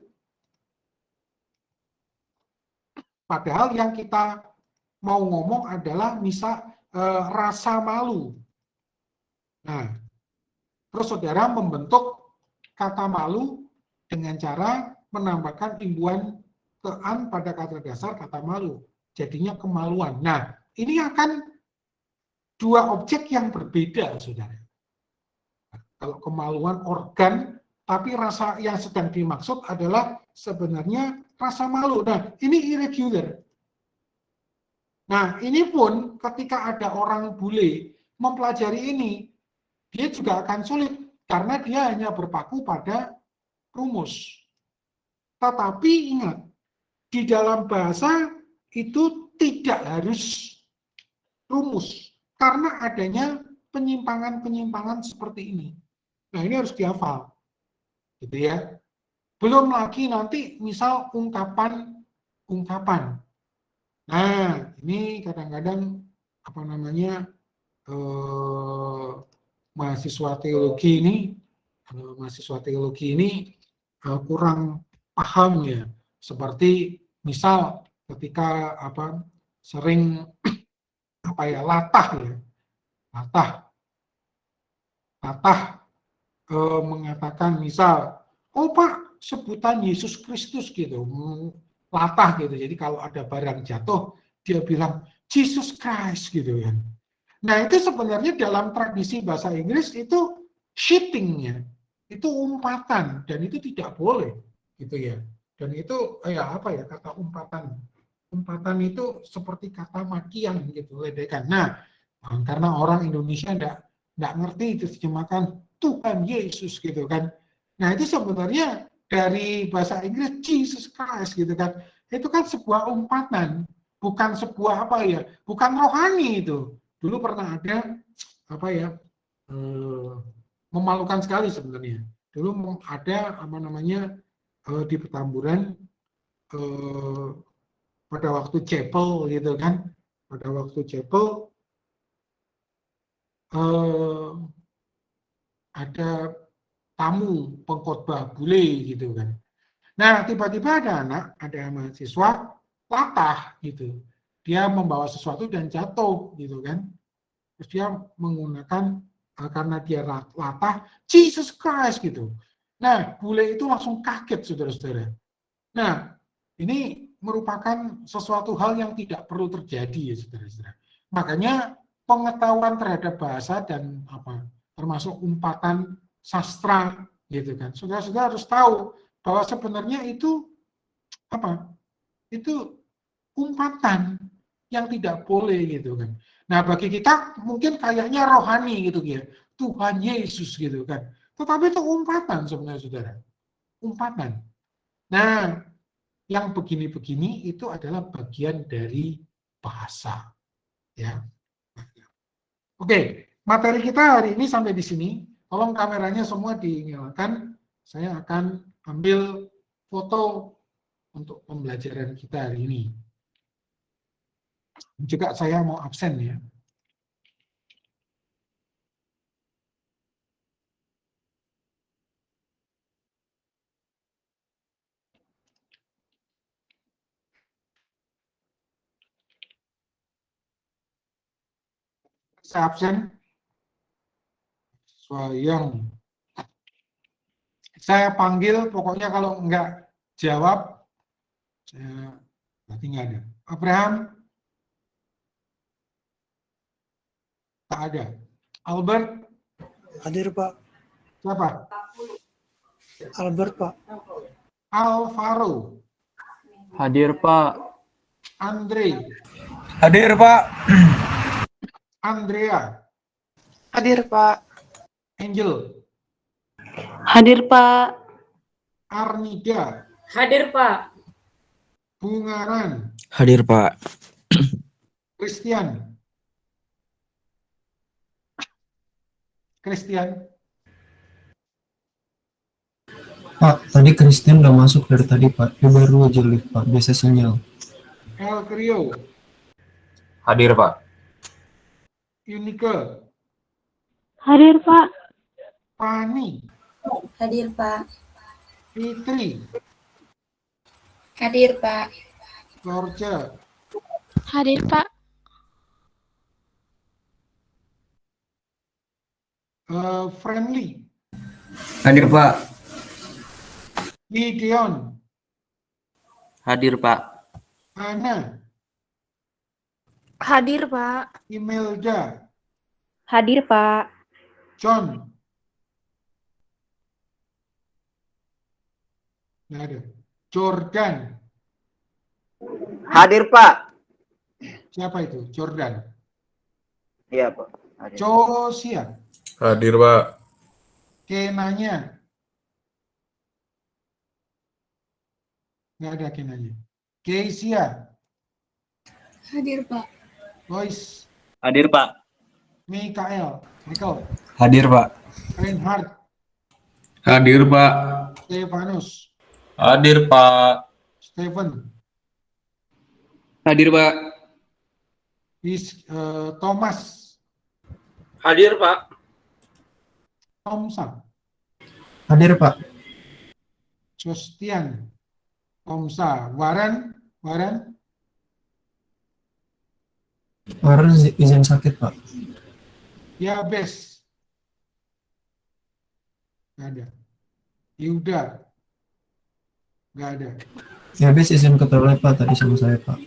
Padahal yang kita mau ngomong adalah misal rasa malu. Nah, terus saudara membentuk kata malu dengan cara menambahkan imbuhan ke-an pada kata dasar kata malu. Jadinya kemaluan. Nah, ini akan dua objek yang berbeda, saudara. Kalau kemaluan organ, tapi rasa yang sedang dimaksud adalah sebenarnya rasa malu. Nah, ini irregular. Nah, ini pun ketika ada orang bule mempelajari ini, dia juga akan sulit karena dia hanya berpaku pada rumus. Tetapi ingat, di dalam bahasa itu tidak harus rumus karena adanya penyimpangan-penyimpangan seperti ini. Nah, ini harus dihafal. Gitu ya. Belum lagi nanti misal ungkapan. Nah, ini kadang-kadang apa namanya mahasiswa teologi ini kurang paham ya. Seperti misal ketika sering latah mengatakan misal, oh Pak, sebutan Yesus Kristus gitu, latah gitu. Jadi kalau ada barang jatuh, dia bilang Jesus Christ gitu kan. Nah, itu sebenarnya dalam tradisi bahasa Inggris itu cheating-nya, itu umpatan dan itu tidak boleh gitu ya. Dan itu kata umpatan. Umpatan itu seperti kata makian gitu, ledekan. Nah, karena orang Indonesia enggak ngerti itu terjemahkan Tuhan Yesus gitu kan. Nah, itu sebenarnya dari bahasa Inggris Jesus Christ gitu kan. Itu kan sebuah umpatan, bukan sebuah bukan rohani itu. Dulu pernah ada memalukan sekali sebenarnya. Dulu ada di Petamburan pada waktu chapel gitu kan. Pada waktu chapel ada tamu pengkhotbah bule gitu kan. Nah, tiba-tiba ada mahasiswa latah gitu. Dia membawa sesuatu dan jatuh gitu kan. Terus dia menggunakan karena dia latah Jesus Christ gitu. Nah, bule itu langsung kaget saudara-saudara. Nah, ini merupakan sesuatu hal yang tidak perlu terjadi ya saudara-saudara. Makanya pengetahuan terhadap bahasa dan termasuk umpatan sastra gitu kan. Saudara-saudara harus tahu bahwa sebenarnya itu itu umpatan yang tidak boleh gitu kan. Nah, bagi kita mungkin kayaknya rohani gitu ya. Tuhan Yesus gitu kan. Tetapi itu umpatan sebenarnya saudara. Umpatan. Nah, yang begini-begini itu adalah bagian dari bahasa. Ya. Oke, materi kita hari ini sampai di sini. Tolong kameranya semua dinyalakan. Saya akan ambil foto untuk pembelajaran kita hari ini. Juga saya mau absen ya. Saya absen. Saya panggil, pokoknya kalau enggak jawab, saya berarti enggak ada. Abraham? Tak ada. Albert? Hadir, Pak. Siapa? Albert, Pak. Alvaro? Hadir, Pak. Andre? Hadir, Pak. Andrea? Hadir, Pak. Angel? Hadir, Pak. Arnida? Hadir, Pak. Bungaran? Hadir, Pak. Christian? Pak, tadi Christian udah masuk dari tadi, Pak. Dia baru aja lift, Pak. Biasa sinyal. El Crio? Hadir, Pak. Unike? Hadir, Pak. Pani? Hadir, Pak. Fitri? Hadir, Pak. Florce, Hadir, Pak. Friendly, Hadir Pak. Gideon, Hadir Pak. Ana, Hadir, Pak. Imelda, Hadir, Pak. John. Nggak ada. Jordan. Hadir Pak. Siapa itu? Jordan. Iya Pak. Hadir. Josia. Hadir, Pak. Kenanya. Nggak ada Kenanya. Keisia. Hadir, Pak. Lois. Hadir Pak. Michael. Hadir, Pak. Reinhard. Hadir, Pak. Stefanus. Hadir, Pak. Stephen. Hadir Pak. Thomas. Hadir, Pak. Tomsa. Hadir, Pak. Jostian. Tomsa. Warren. Orang izin sakit, Pak. Yabes. Nggak ada. Yuda. Nggak ada. Ya, habis izin ke toilet, Pak, tadi sama saya, Pak.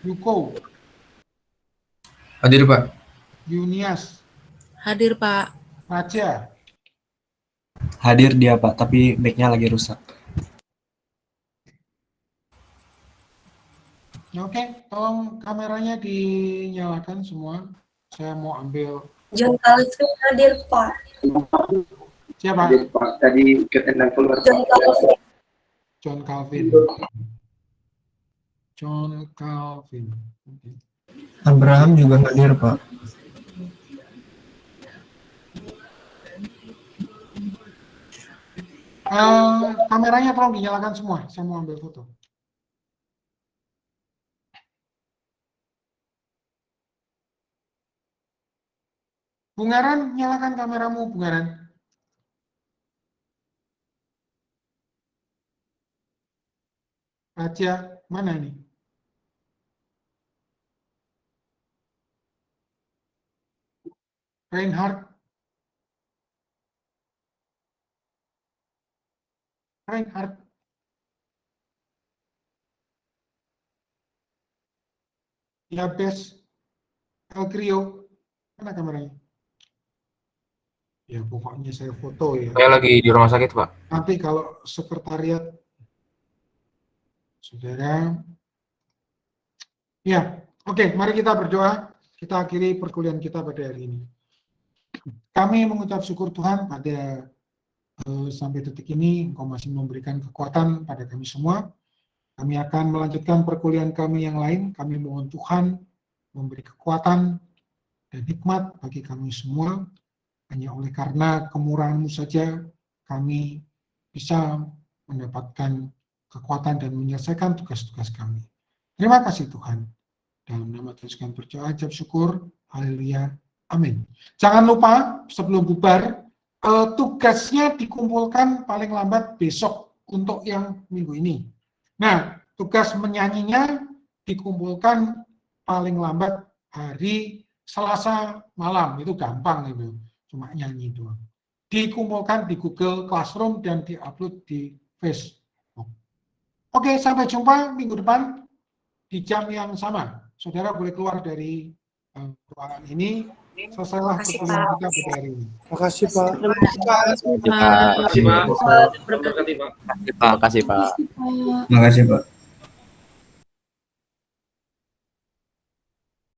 Yuko. Hadir Pak. Yunias. Hadir, Pak. Raja. Hadir dia, Pak, tapi mic-nya lagi rusak. Oke, tolong kameranya dinyalakan semua. Saya mau ambil. John Calvin hadir, Pak. Siapa? Pak. Tadi ketendang keluar. John Calvin. John Calvin. John Calvin. Oke. Abraham juga hadir, Pak. Kameranya tolong dinyalakan semua. Saya mau ambil foto. Bungaran, nyalakan kameramu, Bungaran. Raja, mana ini? Reinhard. Yabes. Elkrio. Mana kameranya? Ya, pokoknya saya foto ya. Saya lagi di rumah sakit Pak. Nanti kalau sekretariat, saudara. Ya, oke, mari kita berdoa. Kita akhiri perkuliahan kita pada hari ini. Kami mengucap syukur Tuhan pada sampai detik ini Engkau masih memberikan kekuatan pada kami semua. Kami akan melanjutkan perkuliahan kami yang lain. Kami mohon Tuhan memberi kekuatan dan hikmat bagi kami semua. Hanya oleh karena kemurahan-Mu saja kami bisa mendapatkan kekuatan dan menyelesaikan tugas-tugas kami. Terima kasih Tuhan. Dalam nama Tuhan kami berdoa, ucap syukur. Haleluya. Amin. Jangan lupa sebelum bubar, tugasnya dikumpulkan paling lambat besok untuk yang minggu ini. Nah, tugas menyanyinya dikumpulkan paling lambat hari Selasa malam. Itu gampang itu. Cuma nyanyi doang. Dikumpulkan di Google Classroom dan diupload di Facebook. Oke, sampai jumpa minggu depan di jam yang sama. Saudara boleh keluar dari ruangan ini. Selesailah pertemuan kita pada hari ini. Terima kasih, Pak. Terima kasih Pak. Terima kasih, Pak. Terima kasih Pak. Terima kasih, Pak.